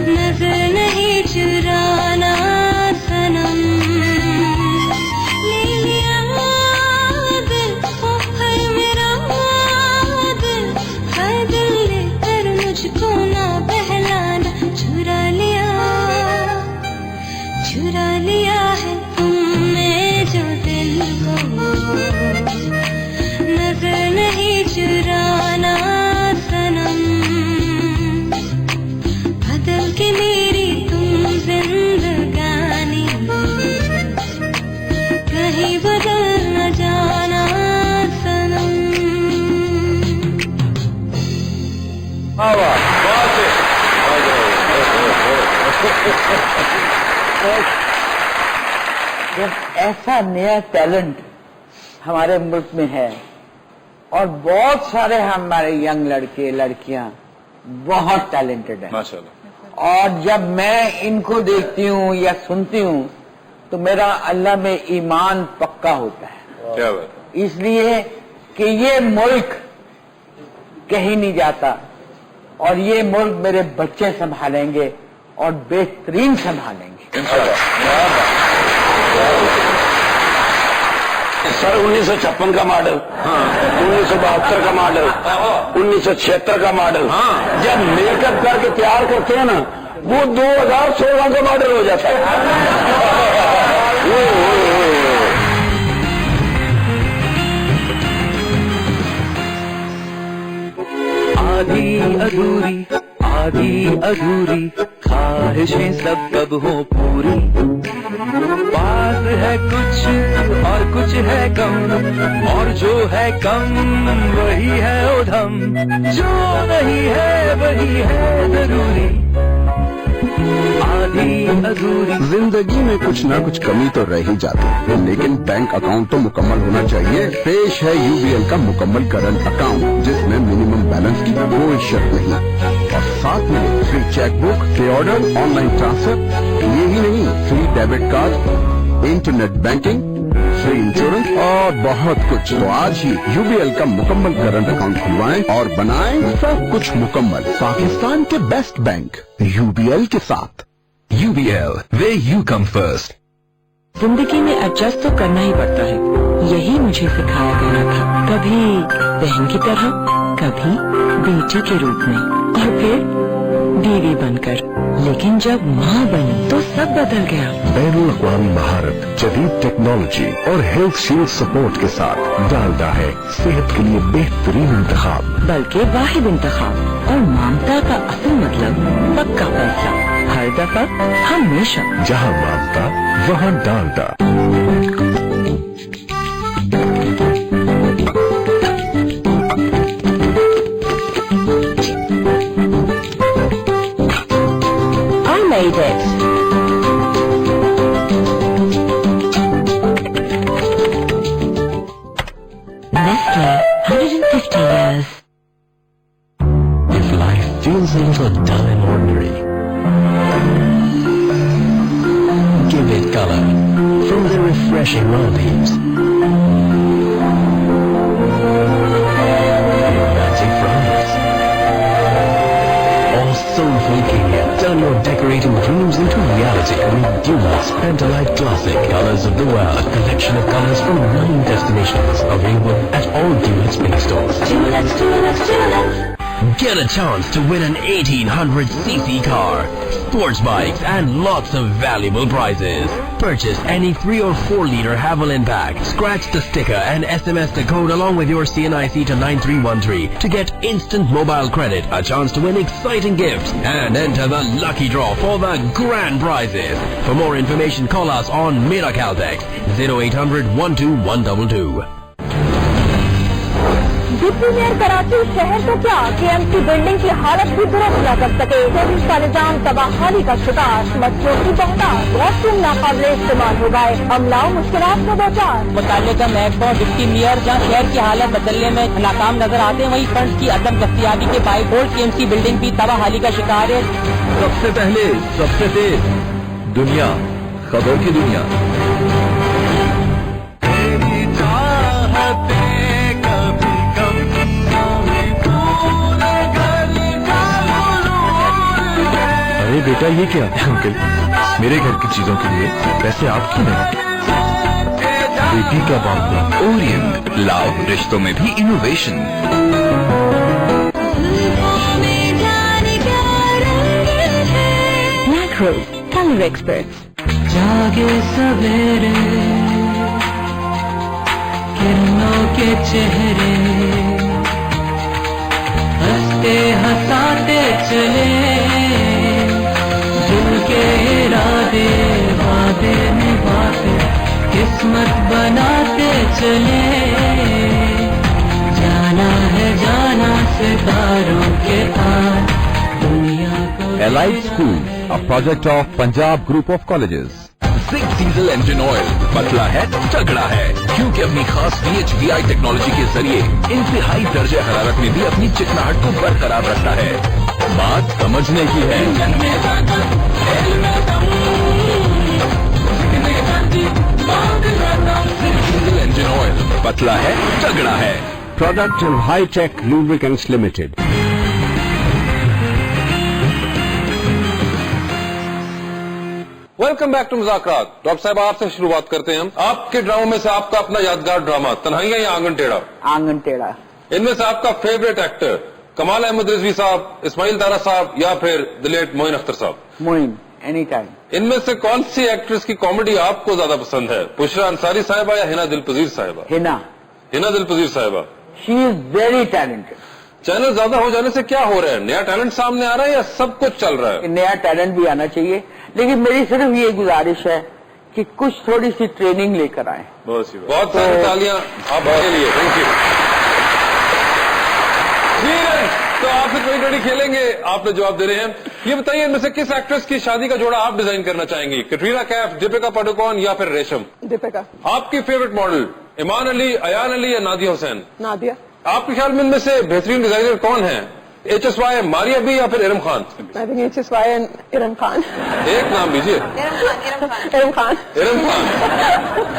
नजर नहीं चुराना सनम। ले लिया दिल है मेरा दिल, हर दिल लेकर मुझको ना बहलाना। चुरा लिया है तुमने जो दिल को, नजर नहीं चुराना सनम, बदल के मेरी तुम जिंदगानी, कहीं बदल न जाना सनम। जब ऐसा नया टैलेंट हमारे मुल्क में है और बहुत सारे हमारे यंग लड़के लड़कियां बहुत टैलेंटेड हैं माशाल्लाह, और जब मैं इनको देखती हूँ या सुनती हूँ तो मेरा अल्लाह में ईमान पक्का होता है। क्या बात। इसलिए कि ये मुल्क कहीं नहीं जाता और ये मुल्क मेरे बच्चे संभालेंगे और बेहतरीन संभालेंगे। सर 1956 का मॉडल, 1972 का मॉडल, 1976 का मॉडल, जब मेकअप करके तैयार करते हैं ना वो 2016 का मॉडल हो जाता है। आधी अधूरी ख्वाहिशें सब कब हो पूरी, पास है कुछ और कुछ है कम, और जो है कम वही है उधम, जो नहीं है वही है जरूरी। जिंदगी में कुछ ना कुछ कमी तो रह ही जाती है, लेकिन बैंक अकाउंट तो मुकम्मल होना चाहिए। पेश है यूबीएल का मुकम्मल करंट अकाउंट, जिसमें मिनिमम बैलेंस की कोई शर्त नहीं और साथ में फ्री चेकबुक, पे ऑर्डर, ऑनलाइन ट्रांसफर, यही नहीं free debit card, internet banking, free insurance और बहुत कुछ। तो आज ही यूबीएल का मुकम्मल करंट अकाउंट खुलवाएं और बनाएं सब कुछ मुकम्मल। पाकिस्तान के बेस्ट बैंक यूबीएल के साथ। UBL, where you come first. जिंदगी में एडजस्ट तो करना ही पड़ता है, यही मुझे सिखाया गया था। कभी बहन की तरह, कभी बेटी के रूप में, और फिर बीवी बनकर। लेकिन जब माँ बनी तो सब बदल गया। बैनुल अक़वामी महारत, जदीद टेक्नोलॉजी और हेल्थ शील्ड सपोर्ट के साथ डालडा है सेहत के लिए बेहतरीन इंतखाब, बल्कि वाहिद इंतखाब। और ममता का असल मतलब पक्का फैसला, हर दफा हमेशा। जहाँ ममता वहाँ Dalda. I made it. Nestle, 150 years. If life feels a little dull and ordinary, give it color from the refreshing Maldives. Romantic France. Or soulful Kenya. Turn your decorating dreams into reality with Dumas Pentolite Classic Colors of the World. A collection of colors from 9 destinations. Available at all Dulux Play stores. Dulux. Get a chance to win an 1800cc car, sports bikes and lots of valuable prizes. Purchase any 3 or 4 liter Haviland pack, scratch the sticker and SMS the code along with your CNIC to 9313 to get instant mobile credit, a chance to win exciting gifts and enter the lucky draw for the grand prizes. For more information call us on Mera Caltex 0800 12122. Deputy mayor Karachi शहर को क्या KMC building की हालत भी दुरुस्त न कर सके, सर्विस का निजाम तबाहाली का शिकार, मच्छरों की बहुतायत, वॉशरूम नाकाबिले इस्तेमाल हो गए, अमला मुश्किलात में दो चार। मुताल्लिका महकमा डिप्टी मेयर जहाँ शहर की हालत बदलने में नाकाम नजर आते हैं, वहीं फंड की अदम दस्तियाबी के बाइबोर्ड केएमसी बिल्डिंग भी तबाहाली का शिकार है। सबसे पहले सबसे तेज दुनिया, खबर की दुनिया। अरे बेटा ये क्या अंकल, मेरे घर की चीजों के लिए पैसे आप क्यों नहीं? बेटी का बाप ओरिएंट, लाओ रिश्तों में भी innovation. Black Rose, color experts. जागे सवेरे किरणों के चेहरे, हंसते हंसाते चले, दिल के इरादे वादे निभाते, किस्मत बनाते चले, जाना है जाना सितारों के पार, दुनिया को। Allied School, a project of Punjab Group of Colleges. Six diesel engine oil पतला है तगड़ा है, क्योंकि अपनी खास VHVI टेक्नोलॉजी के जरिए इंतहाई दर्जे हरारत में भी अपनी चिकनाहट को बरकरार रखता है। बात समझने की है। सिक्स डीजल इंजन ऑयल पतला है तगड़ा है। Product of High Tech Lubricants Limited. Welcome back to मुज़ाकरात। डॉक्टर साहब आपसे शुरुआत करते हैं हम। आपके ड्रामों में से आपका अपना यादगार ड्रामा तन्हाइयां या आंगन टेढ़ा? आंगन टेढ़ा। इनमें से आपका फेवरेट एक्टर कमाल अहमद रिजवी साहब, इस्माइल तारा साहब या फिर द लेट मोइन अख्तर साहब? Moin, any time. इनमें से कौन सी एक्ट्रेस की कॉमेडी आपको ज्यादा पसंद है, बुशरा अंसारी साहिबा या हिना दिलपजीर साहिबा? हिना दिलपजीर साहिबा। She is very talented. Channel ज्यादा हो जाने से क्या हो रहा है, नया टैलेंट सामने आ रहा है या सब कुछ चल रहा है? नया टैलेंट भी आना चाहिए, लेकिन मेरी सिर्फ ये गुजारिश है कि कुछ थोड़ी सी ट्रेनिंग लेकर आए। बहुत सारी तालियां आपके लिए। Thank you. तो आपसे ट्वेंटी खेलेंगे, आपने जवाब दे रहे हैं। ये बताइए इनमें से किस एक्ट्रेस की शादी का जोड़ा आप डिजाइन करना चाहेंगी, कटरीना कैफ, दीपिका पादुकोण या फिर रेशम? दीपिका। आपकी फेवरेट मॉडल ईमान अली, अयान अली या नादिया हुसैन? नादिया। आपके ख्याल में इनमें से बेहतरीन डिजाइनर कौन है, HSY, मारिया बी या फिर Iram Khan? I think HSY and Iram Khan. एक नाम लीजिए। इरम खान।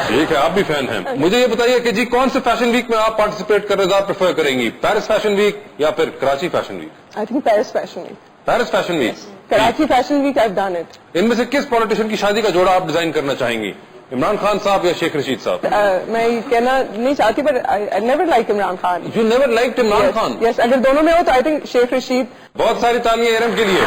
ठीक है, आप भी फैन हैं। मुझे ये बताइए कि जी कौन से फैशन वीक में आप पार्टिसिपेट करना ज्यादा प्रेफर करेंगी, पेरिस फैशन वीक या फिर Karachi fashion week? I think Paris fashion week. Paris fashion week. Karachi fashion week I have done it. इनमें से किस पॉलिटिशियन की शादी का जोड़ा आप डिजाइन करना चाहेंगी, इमरान खान साहब या शेख रशीद साहब? मैं ये कहना नहीं चाहती, पर I never like Imran Khan. You never like Imran Khan? Yes, अगर दोनों में हो तो आई थिंक शेख रशीद। बहुत सारी तालियां इरम के लिए।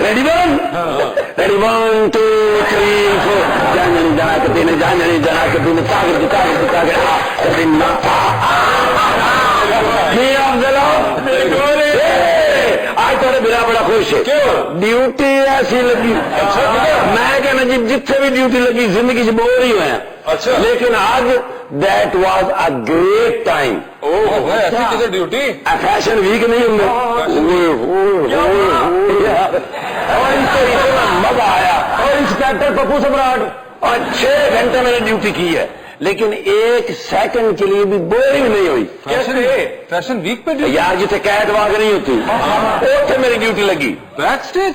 Ready one? रेडी 1 2 3 4 जाननी जाना के दिन जाननी जाना के दिन ताकत ताकत ताकत दिन ना ये आप जलाओ। आज तो बिना बड़ा खुश है। क्यों? ड्यूटी ऐसी लगी। मैं कहना जी जिथे भी ड्यूटी लगी जिंदगी से बोर ही हुए। अच्छा। लेकिन आज that was a great time. ऐसी किधर ड्यूटी? फैशन वीक नहीं होंगे और इनको इतना मजा आया। और इंस्पेक्टर पप्पू सम्राट और 6 घंटे मैंने ड्यूटी की है, लेकिन 1 सेकंड के लिए भी बोरिंग नहीं हुई। फैशन वीक पे ड्यूटी? यार जिथे कैट वाक नहीं होती उसे मेरी ड्यूटी लगी। Back stage?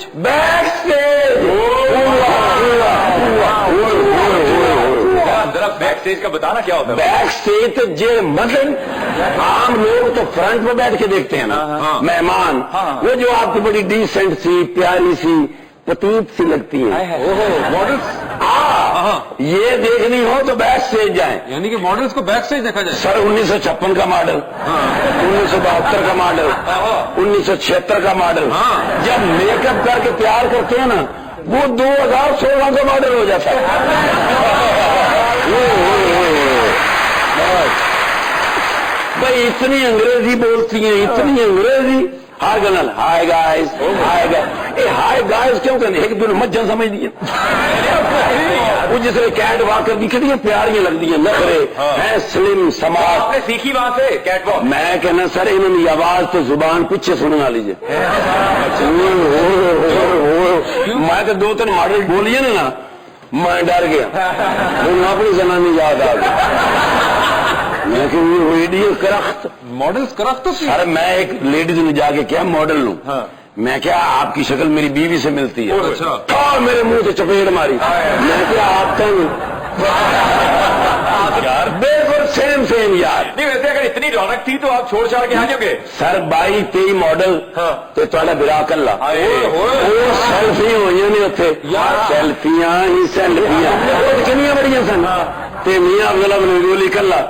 जरा बैक स्टेज का बताना क्या होता है? बैक स्टेज तो जे मतलब आम लोग तो फ्रंट पे बैठ के देखते हैं ना, मेहमान, वो जो आपकी बड़ी डिसेंट सी प्यारी सी पतूत सी लगती है मॉडल्स। ये देखनी हो तो बैक स्टेज जाएं। यानी कि मॉडल्स को बैक स्टेज देखा जाए। सर 1956 का मॉडल, 1972 का मॉडल, 1976 का मॉडल, जब मेकअप करके तैयार करते हैं ना वो 2016 का मॉडल हो जाता है। भाई इतनी अंग्रेजी बोलती हैं, इतनी अंग्रेजी। हाय गनल, हाय गाइस, हाय गाइस। ए हाय गाइस क्यों कहते? एक दूसरे मज्जन समझ दिए। वो जिसने कैट वॉक करती कितनी प्यारियां लगती हैं, नखरे हैं, स्लिम समाज। आपने सीखी वहां से कैट वॉक? मैं कहना सर इन्होंने आवाज तो जुबान पीछे सुनवा लीजिए। मैं तो 2-3 मॉडल बोलिए ना मैं डर गया, अपनी जनानी याद आ गई। लेकिन वो रेडियो करख्त मॉडल्स करख्त तो सर मैं एक लेडीज ने जाके क्या मॉडल लूं। मैं क्या आपकी शक्ल मेरी बीवी से मिलती है। अच्छा। मेरे मुंह से चपेट मारी। मैं क्या आपका यार बिल्कुल सेम यार। नहीं वैसे अगर इतनी रौनक थी तो आप छोड़ छाड़ के आ जाओगे? सर 22-23 मॉडल तो ਤੁਹਾਡਾ ਵਿਆਹ ਕੱਲਾ ਉਹ ਸੈਲਫੀ ਹੋਈਆਂ ਨੇ ਉੱਥੇ ਸੈਲਫੀਆਂ ਹੀ ਸੈਲਫੀਆਂ ਉਹ ਕਿੰਨੀਆਂ ਬੜੀਆਂ ਸਨ ਤੇ ਮੀਆਂ ਅਬਦੁੱਲਾ ਬਨ ਗੋਲੀ ਕੱਲਾ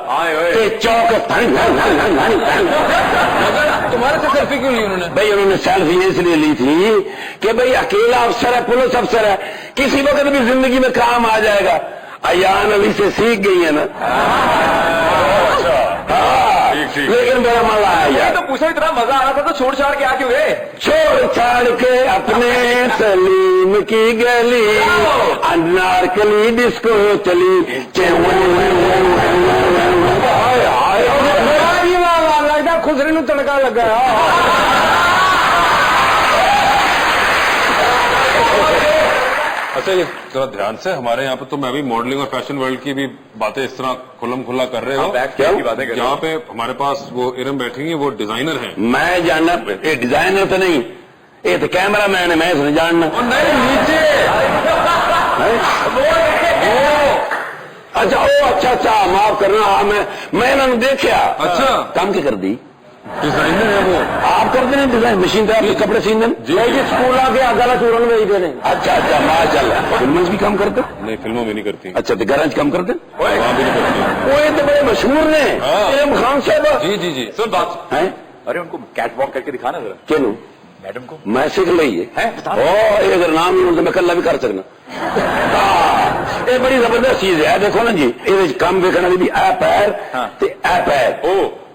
ਤੇ ਚੌਕ तुम्हारे से सेल्फी क्यों ली उन्होंने? भाई उन्होंने सेल्फी इसलिए ली थी कि भाई अकेला अफसर है, पुलिस अफसर है, किसी वक्त भी जिंदगी में काम आ जाएगा। अयान अली से सीख गई है ना। लेकिन बड़ा मजा आया यार। तो पूछो इतना मजा आ रहा था तो छोड़ छाड़ के आ क्यों गए? छोड़ छाड़ के अपने सलीम की गली अनारकली डिस्को चली। लगता खुसरे नूं तड़का लगा। अच्छा ये जरा ध्यान से, हमारे यहाँ पे तो मैं भी मॉडलिंग और फैशन वर्ल्ड की भी बातें इस तरह खुल्लम खुल्ला कर रहे हो। की बातें कर यहाँ पे हमारे पास वो इरम बैठेंगे, वो डिजाइनर हैं। मैं जानना ये डिजाइनर तो नहीं, ये तो कैमरा मैन है, मैं इसने जानना। नहीं नीचे اچھا اچھا معاف کرنا میں انہوں نے دیکھا. اچھا کام کی کر دی ڈیزائنر ہے وہ. آپ کرتے ہیں ڈیزائن مشین پہ آپ کے کپڑے سینے جی اسکول آ کے آگالا چورن بھیجتے ہیں. اچھا ماشاء اللہ. فلموں بھی کام کرتے؟ نہیں فلموں میں نہیں کرتی. اچھا تو گھر کام کرتے؟ وہاں بھی نہیں کرتی. وہ تو بڑے مشہور نے علم خان صاحب. جی سن بات ہے. ارے ان کو کیٹ واک کر کے دکھانا ذرا. چلو میڈم کو میں سیکھ لئیے اگر نام نہیں ہوتا میں کلا بھی کر سکنا. یہ بڑی زبردست چیز ہے. دیکھو نا جی یہ کام دیکھنے والی بھی ایپ ہے ایپ ہے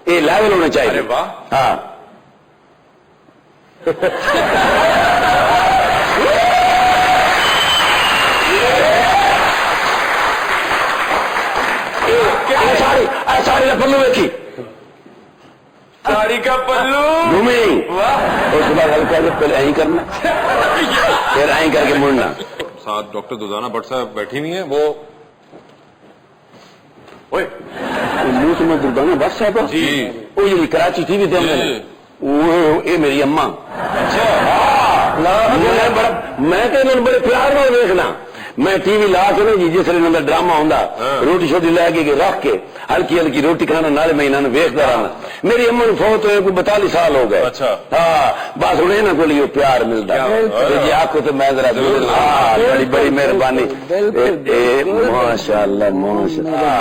یہ لیول ہونا چاہیے. ہاں ساری پلو دیکھی ساڑی کا پلو گھومی اس کے بعد ہلکا پہلے ایਂ کرنا پھر ایਂ کر کے مڑنا. ساتھ ڈاکٹر دوزانہ بٹ صاحب بیٹھی ہوئی ہیں. وہ منہ سے میں دردانہ بٹ صاحب جی وہ یہ کراچی ٹی وی تھے یہ میری اما. میں کہ بڑے پیار میں دیکھنا میں ٹی وی لا کے نا جی جس طرح ڈرامہ ہوں روٹی شوٹی لے کے رکھ کے ہلکی ہلکی روٹی کھانا نالے میں انہوں نے ویکتا رہنا. میری اما فوت ہوئے کوئی 42 سال ہو گئے. ہاں بس ہوں یہاں کو پیار ملتا جی آخو تو میں ذرا بڑی بڑی مہربانی. ماشاء اللہ ماشاء اللہ.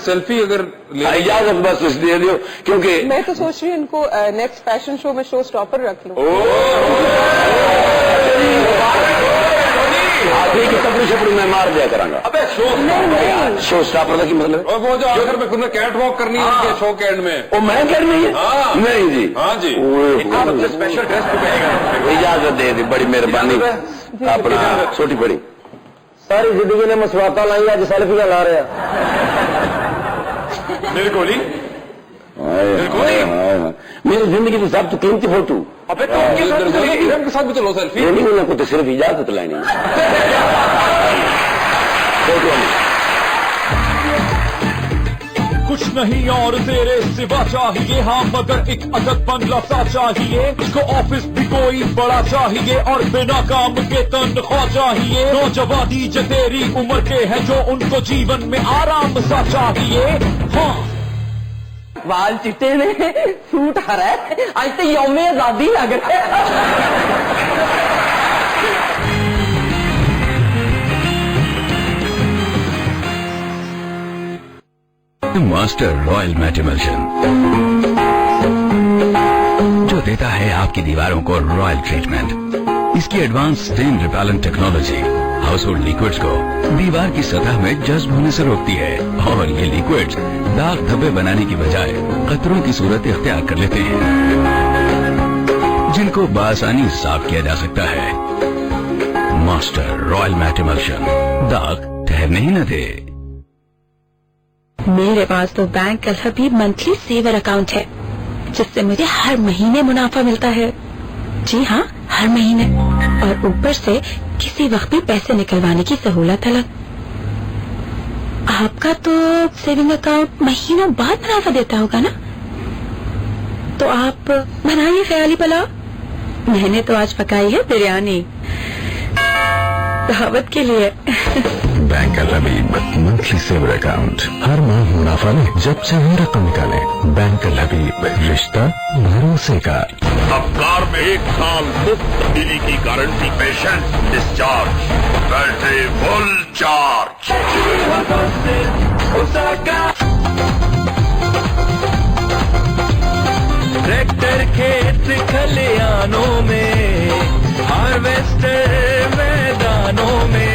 سیلفی اگر اجازت بس اس دے دیو کیونکہ میں تو سوچ رہی ہوں ان کو نیکسٹ فیشن شو میں شو اسٹاپر رکھ لوں. کپڑی شپڑی میں مار دیا کروں گا. شو اسٹاپر کا کی مطلب وہ جو اگر میں کیٹ واک کرنی ہے شو کے اینڈ میں وہ میں کرنی ہے. نہیں جی ہاں جی اسپیشل ڈریس بھی پہنے گا. اجازت دے دی بڑی مہربانی اپنا چھوٹی بڑی. ساری زندگی نے مسواتا لائی آج سیلفیاں لا رہے ہیں. میری زندگی کی سب سے قیمتی فوٹو کے ساتھ بھی چلو سیلفی نہیں انہوں کو تو صرف اجازت لینی فوٹو. کچھ نہیں اور تیرے سوا چاہیے ہاں مگر ایک عدد بنگلہ سا چاہیے. اس کو آفس بھی کوئی بڑا چاہیے اور بنا کام کے تنخواہ چاہیے. نوجوان دیجیے تیری عمر کے ہے جو ان کو جیون میں آرام سا چاہیے. ہاں وال چٹے نے سوٹ ہرا ہے آج تو یوم آزادی لگ رہا ہے. ماسٹر رائل میٹ ایملشن جو دیتا ہے آپ کی دیواروں کو رائل ٹریٹمنٹ. اس کی advance stain repellent technology household liquids کو دیوار کی سطح میں جذب ہونے سے روکتی ہے اور یہ لیکوڈز داغ دھبے بنانے کی بجائے قطروں کی صورت اختیار کر لیتے ہیں جن کو بآسانی صاف کیا جا سکتا ہے. ماسٹر رائل میٹ ایملشن داغ ٹھہرنے ہی نہ دے. میرے پاس تو بینک الحبیب منتھلی سیور اکاؤنٹ ہے جس سے مجھے ہر مہینے منافع ملتا ہے. جی ہاں ہر مہینے اور اوپر سے کسی وقت بھی پیسے نکلوانے کی سہولت الگ. آپ کا تو سیونگ اکاؤنٹ مہینوں بعد منافع دیتا ہوگا نا تو آپ بنائیے خیالی پلاؤ. میں نے تو آج پکائی ہے بریانی دعوت کے لیے. بینک الحبیب منتھلی سیور اکاؤنٹ ہر ماہ منافع میں جب چاہے رقم نکالیں. بینک الحبیب رشتہ بھروسے کا. اب کار میں 1 سال مفت تبدیلی کی guarantee. Patient discharge battery full charge. Tractor کھیت کھلیانوں میں ہارویسٹر میدانوں میں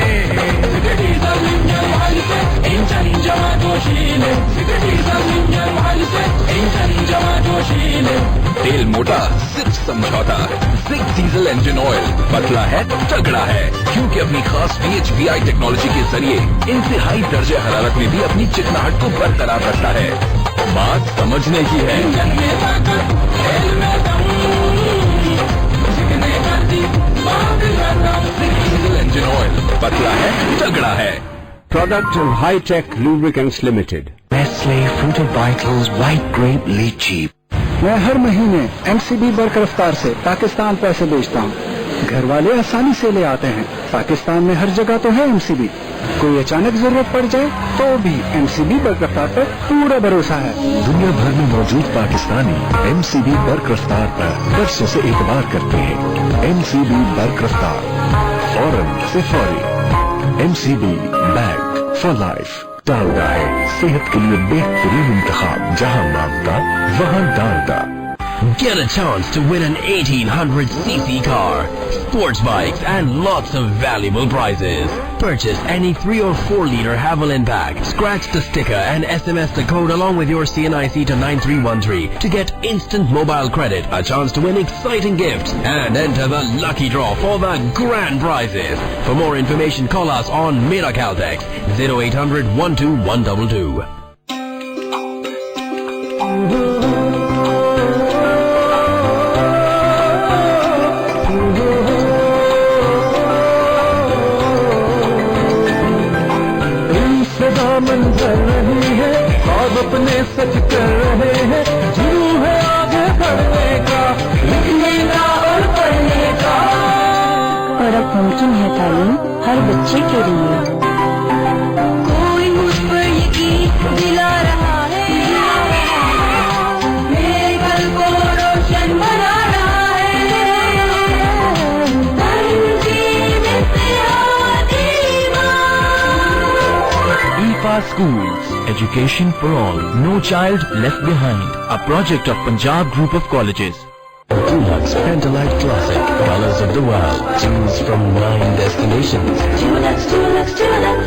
تیل موٹا صرف سمجھوتا. زگ ڈیزل انجن آئل پتلا ہے تگڑا ہے کیونکہ اپنی خاص VHPI ٹیکنالوجی کے ذریعے انتہائی درجہ حرارت میں بھی اپنی چکناہٹ کو برقرار رکھتا ہے. بات سمجھنے کی ہے. ڈیزل انجن آئل پتلا ہے تگڑا ہے. Product of High Tech Lubricants Limited. Nestle Fruit and Vitals White Grape Lychee. میں ہر مہینے MCB برق رفتار سے پاکستان پیسے بیچتا ہوں. घर वाले आसानी से ले आते हैं। पाकिस्तान में हर जगह तो है MCB, कोई अचानक जरूरत पड़ जाए तो भी MCB बरकरार पर पूरा भरोसा है। दुनिया भर में मौजूद पाकिस्तानी MCB बरकरार पर बरसों से एतबार करते हैं। MCB बरकरार, फौरन से फौरी। MCB bank for life. Dalda है सेहत के लिए बेहतरीन इंतखाब, जहां मांगता वहां Dalda. Get a chance to win an 1800cc car, sports bikes and lots of valuable prizes. Purchase any 3 or 4 liter Havel bag, scratch the sticker and SMS the code along with your CNIC to 9313 to get instant mobile credit, a chance to win exciting gifts and enter the lucky draw for the grand prizes. For more information call us on Mera Caltex 0800 12122. मंजर रही है, ख्वाब अपने सच कर रहे हैं, जुनून है आगे बढ़ने का, लिखने का और पढ़ने का। और अब मुमकिन है तालीम हर बच्चे के लिए। कोई मुझ पर यकीन दिला रहा है, मेरे कल को रोशन बना रहा है। EPA Schools, education for all, no child left behind. A project of Punjab Group of Colleges. Dulux Pentolite Classic, colors of the world. Choose from 9 destinations. Dulux, Dulux, Dulux,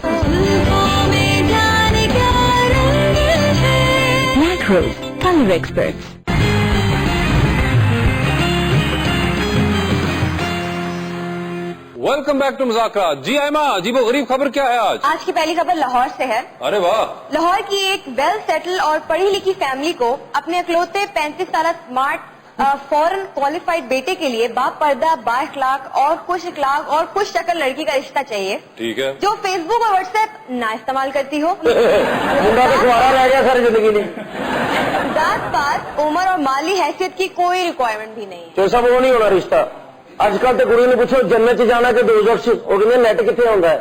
Black Rose, color experts. Welcome back to मुज़ाकरा। जी आयमा, जी वो गरीब खबर क्या है आज? आज की पहली खबर लाहौर से है। अरे वाह। लाहौर की एक वेल सेटल और पढ़ी लिखी फैमिली को अपने अकलौते 35 साल स्मार्ट फॉरेन क्वालिफाइड बेटे के लिए बापर्दा, बाइखलाक और खुश इखलाक और खुश शक्ल लड़की का रिश्ता चाहिए। ठीक है। जो फेसबुक और व्हाट्सएप ना इस्तेमाल करती हो। मुंडा तो कुंवारा रह गया सारी जिंदगी में। जात पात, उम्र और माली हैसियत की कोई रिक्वायरमेंट भी नहीं है। तो सब वो नहीं होना रिश्ता। आजकल तो कुड़ी ने पूछो जन्नत च जाना कि दोज़ख च, वो कहते नेट कितने होता है।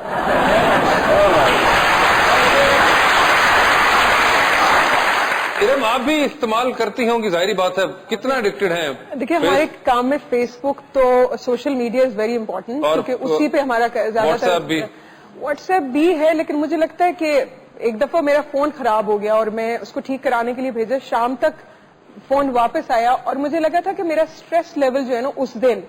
इरम, आप भी इस्तेमाल करती होंगी, जाहिर बात है। कितना एडिक्टेड हैं? देखिए हमारे काम में फेसबुक तो social media is very important, क्योंकि उसी पे हमारा ज्यादातर व्हाट्सएप भी है। लेकिन मुझे लगता है कि एक दफा मेरा फोन खराब हो गया और मैं उसको ठीक कराने के लिए भेजा। शाम तक फोन वापस आया और मुझे लगा था कि मेरा स्ट्रेस लेवल जो है ना उस दिन,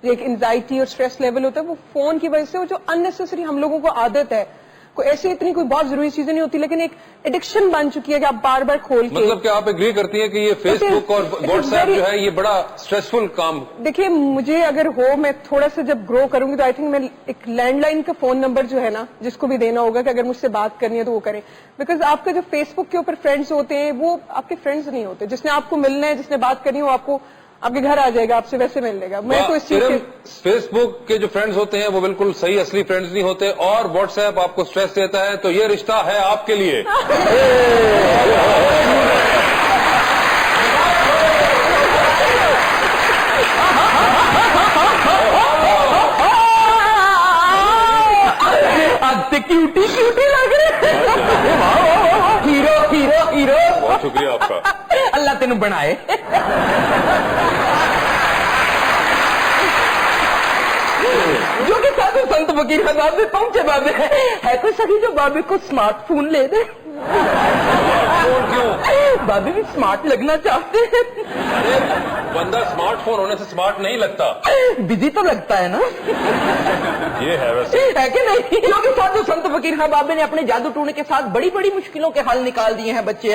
जो एक एंजाइटी और स्ट्रेस लेवल होता है, वो फोन की वजह से, वो जो अननेसेसरी हम लोगों को आदत है, कोई ऐसी इतनी कोई बहुत जरूरी चीजें नहीं होती, लेकिन एक एडिक्शन बन चुकी है कि आप बार बार खोल के। मतलब कि आप एग्री करती हैं कि ये फेसबुक और व्हाट्सएप जो है ये बड़ा स्ट्रेसफुल काम? देखिए मुझे अगर हो, मैं थोड़ा सा जब ग्रो करूंगी तो आई थिंक मैं एक लैंडलाइन का फोन नंबर जो है ना, जिसको भी देना होगा कि अगर मुझसे बात करनी है तो वो करें। बिकॉज आपका जो फेसबुक के ऊपर फ्रेंड्स होते हैं वो आपके फ्रेंड्स नहीं होते। जिसने आपको मिलना है, जिसने बात करनी हो, आपको आपके घर आ जाएगा, आपसे वैसे मिल लेगा। मैं तो इस चीज फेसबुक के जो फ्रेंड्स होते हैं वो बिल्कुल सही असली फ्रेंड्स नहीं होते, और व्हाट्सएप आपको स्ट्रेस देता है, तो ये रिश्ता है आपके लिए। क्यूटी क्यूटी लग रहे, हीरो हीरो हीरो। बहुत शुक्रिया आपका, अल्लाह तेन बनाए। जो कि साधु संत फकीर बाबे में पहुंचे बाबे है कोई सभी जो बाबे को स्मार्टफोन ले दे। बाबे भी स्मार्ट लगना चाहते हैं। बंदा स्मार्टफोन होने से स्मार्ट नहीं लगता, बिजी तो लगता है ना। ये है वैसे, है कि नहीं? क्योंकि साधु संत फकीर खां बाबे ने अपने जादू टूने के साथ बड़ी बड़ी मुश्किलों के हल निकाल दिए हैं बच्चे।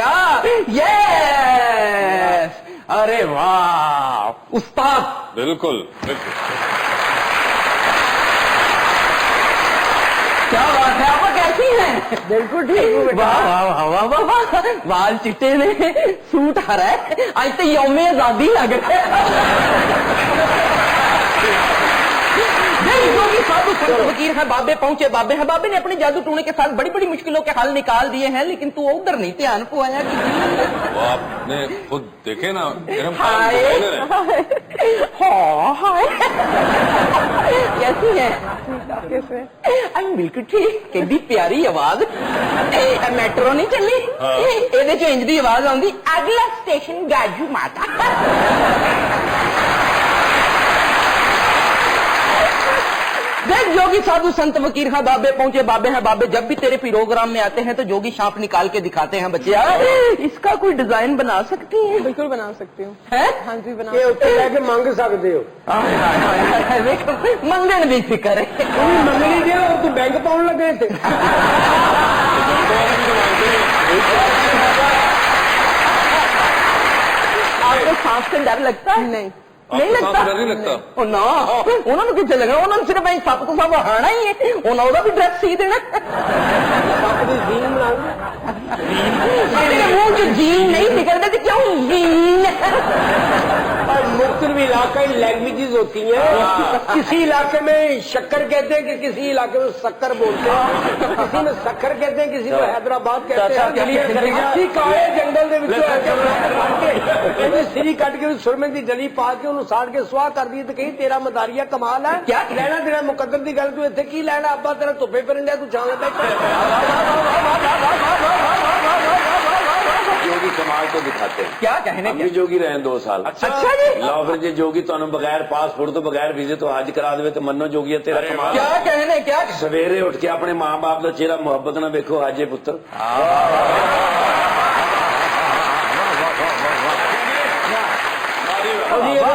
यस, अरे वाह उस्ताद। बिल्कुल बिल्कुल, क्या बात है, आप कैसी हैं? बिल्कुल ठीक हूँ बेटा। वाह वाह वाह वाह वाह, बाल चिट्टे ने, सूट हरा है, आज तो यौमे आजादी लग रहा है। क्योंकि साधु फकीर है बाबे पहुंचे बाबे हैं, बाबे ने अपने जादू टूने के साथ बड़ी बड़ी मुश्किलों के हल निकाल दिए हैं, लेकिन तू उधर नहीं ध्यान को आया कि वो आपने खुद देखे ना, हाय हाय कैसी है? बिल्कुल ठीक, कितनी प्यारी आवाज, मेट्रो नहीं चली ये इंज दी आवाज आती, अगला स्टेशन गाजू माता। देख जोगी साधु संत फकीर हैं बाबे पहुंचे बाबे हैं बाबे, जब भी तेरे प्रोग्राम में आते हैं तो जोगी सांप निकाल के दिखाते हैं बच्चे। इसका कोई डिजाइन बना सकती है? बिल्कुल बना सकती हूँ। हाँ जी बना के मांग सकते हो? मंगन भी फिक्र है, मंगनी दे और तू बैंक पाउन लगे थे। आपको सांप से डर लगता है? नहीं नहीं लगता, नहीं लगता ना उन्होंने कितने लगना, उन्होंने सिर्फ सप तो सब हाना ही है, उन्होंने भी ड्रेस सी देना। मुंह जो जीन नहीं निकलते तो क्यों जीन? मुख्तलिफ इलाका लैंग्वेजेस होती हैं, किसी इलाके में शक्कर कहते हैं कि किसी इलाके में शक्कर बोलते हैं, किसी में शक्कर कहते हैं, किसी में हैदराबाद कहते हैं। जंगल सिरी कट के सुरमे की जली पा के साड़ के सुहा कर दी तो कहीं तेरा मदारिया कमाल है क्या लेना देना मुकद्दर की गल, तू इतने की लेना अब्बा तेरा धुप्पे फिरन दिया, तू छां जोगी कमाल तो दिखाते हैं। क्या कहने हम भी जोगी रहे 2 साल। अच्छा जी, लो फिर जी जोगी तो बगैर पासपोर्ट तो बगैर वीजे तो हज करा दे तो मनो जोगी है तेरा कमाल। क्या कहने क्या सवेरे उठ के अपने माँ बाप का चेहरा मुहब्बत ना देखो हाजे पुत्र।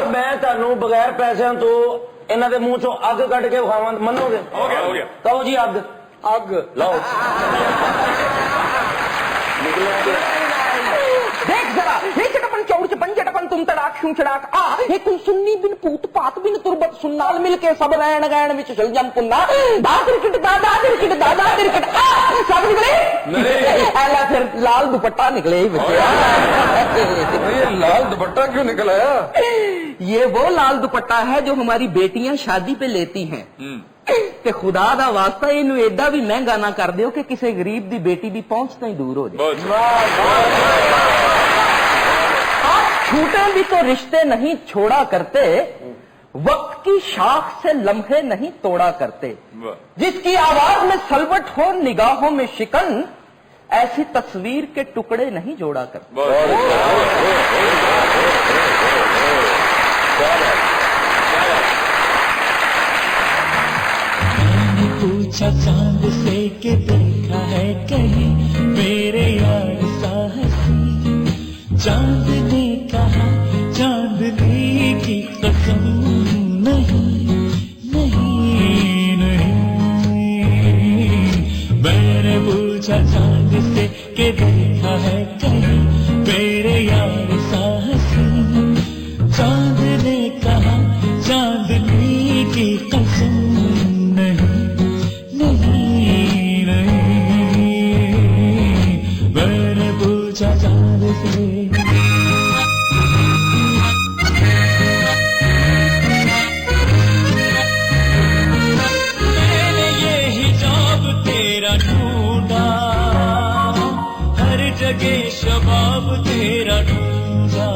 मैं तुहानू बगैर पैसों तो इन्हों के मुंह चो अग कट के विखावा, मनोगे? कहो जी अग अग लो। देख जरा ये चटपन चौड़ चपन चटपन तुम तड़ाक शू चड़ाक आ ये कुल सुन्नी बिन पूत पात बिन तुरबत सुन्नाल मिल के सब रैन गैन विच चल जन पुन्ना दा तिरकट दादा तिरकट सब निकले ऐला फिर लाल दुपट्टा निकले ही बच्चे। ये लाल दुपट्टा क्यों निकल आया? ये वो लाल दुपट्टा है जो हमारी बेटियां शादी पे लेती हैं कि खुदा दा वास्ता इनू एडा भी महंगा ना कर दियो कि किसी गरीब दी बेटी भी पहुंचता ही दूर हो जाए। छूटे भी तो रिश्ते नहीं छोड़ा करते, वक्त की शाख से लम्हे नहीं तोड़ा करते, जिसकी आवाज में सलवट हो निगाहों में शिकन, ऐसी तस्वीर के टुकड़े नहीं जोड़ा करते। पूछा चांद से के देखा है कहीं मेरे यार साहसी, चांद ने कहा चांदनी की कसम नहीं नहीं नहीं। मैंने पूछा चांद से के देखा है कहीं मेरे यार साहसी, चांद ने कहा चांदनी की कसम नहीं नहीं नहीं। मैंने पूछा चांद से। मैंने ये हिजाब तेरा ढूंढा, हर जगह शबाब तेरा ढूंढा,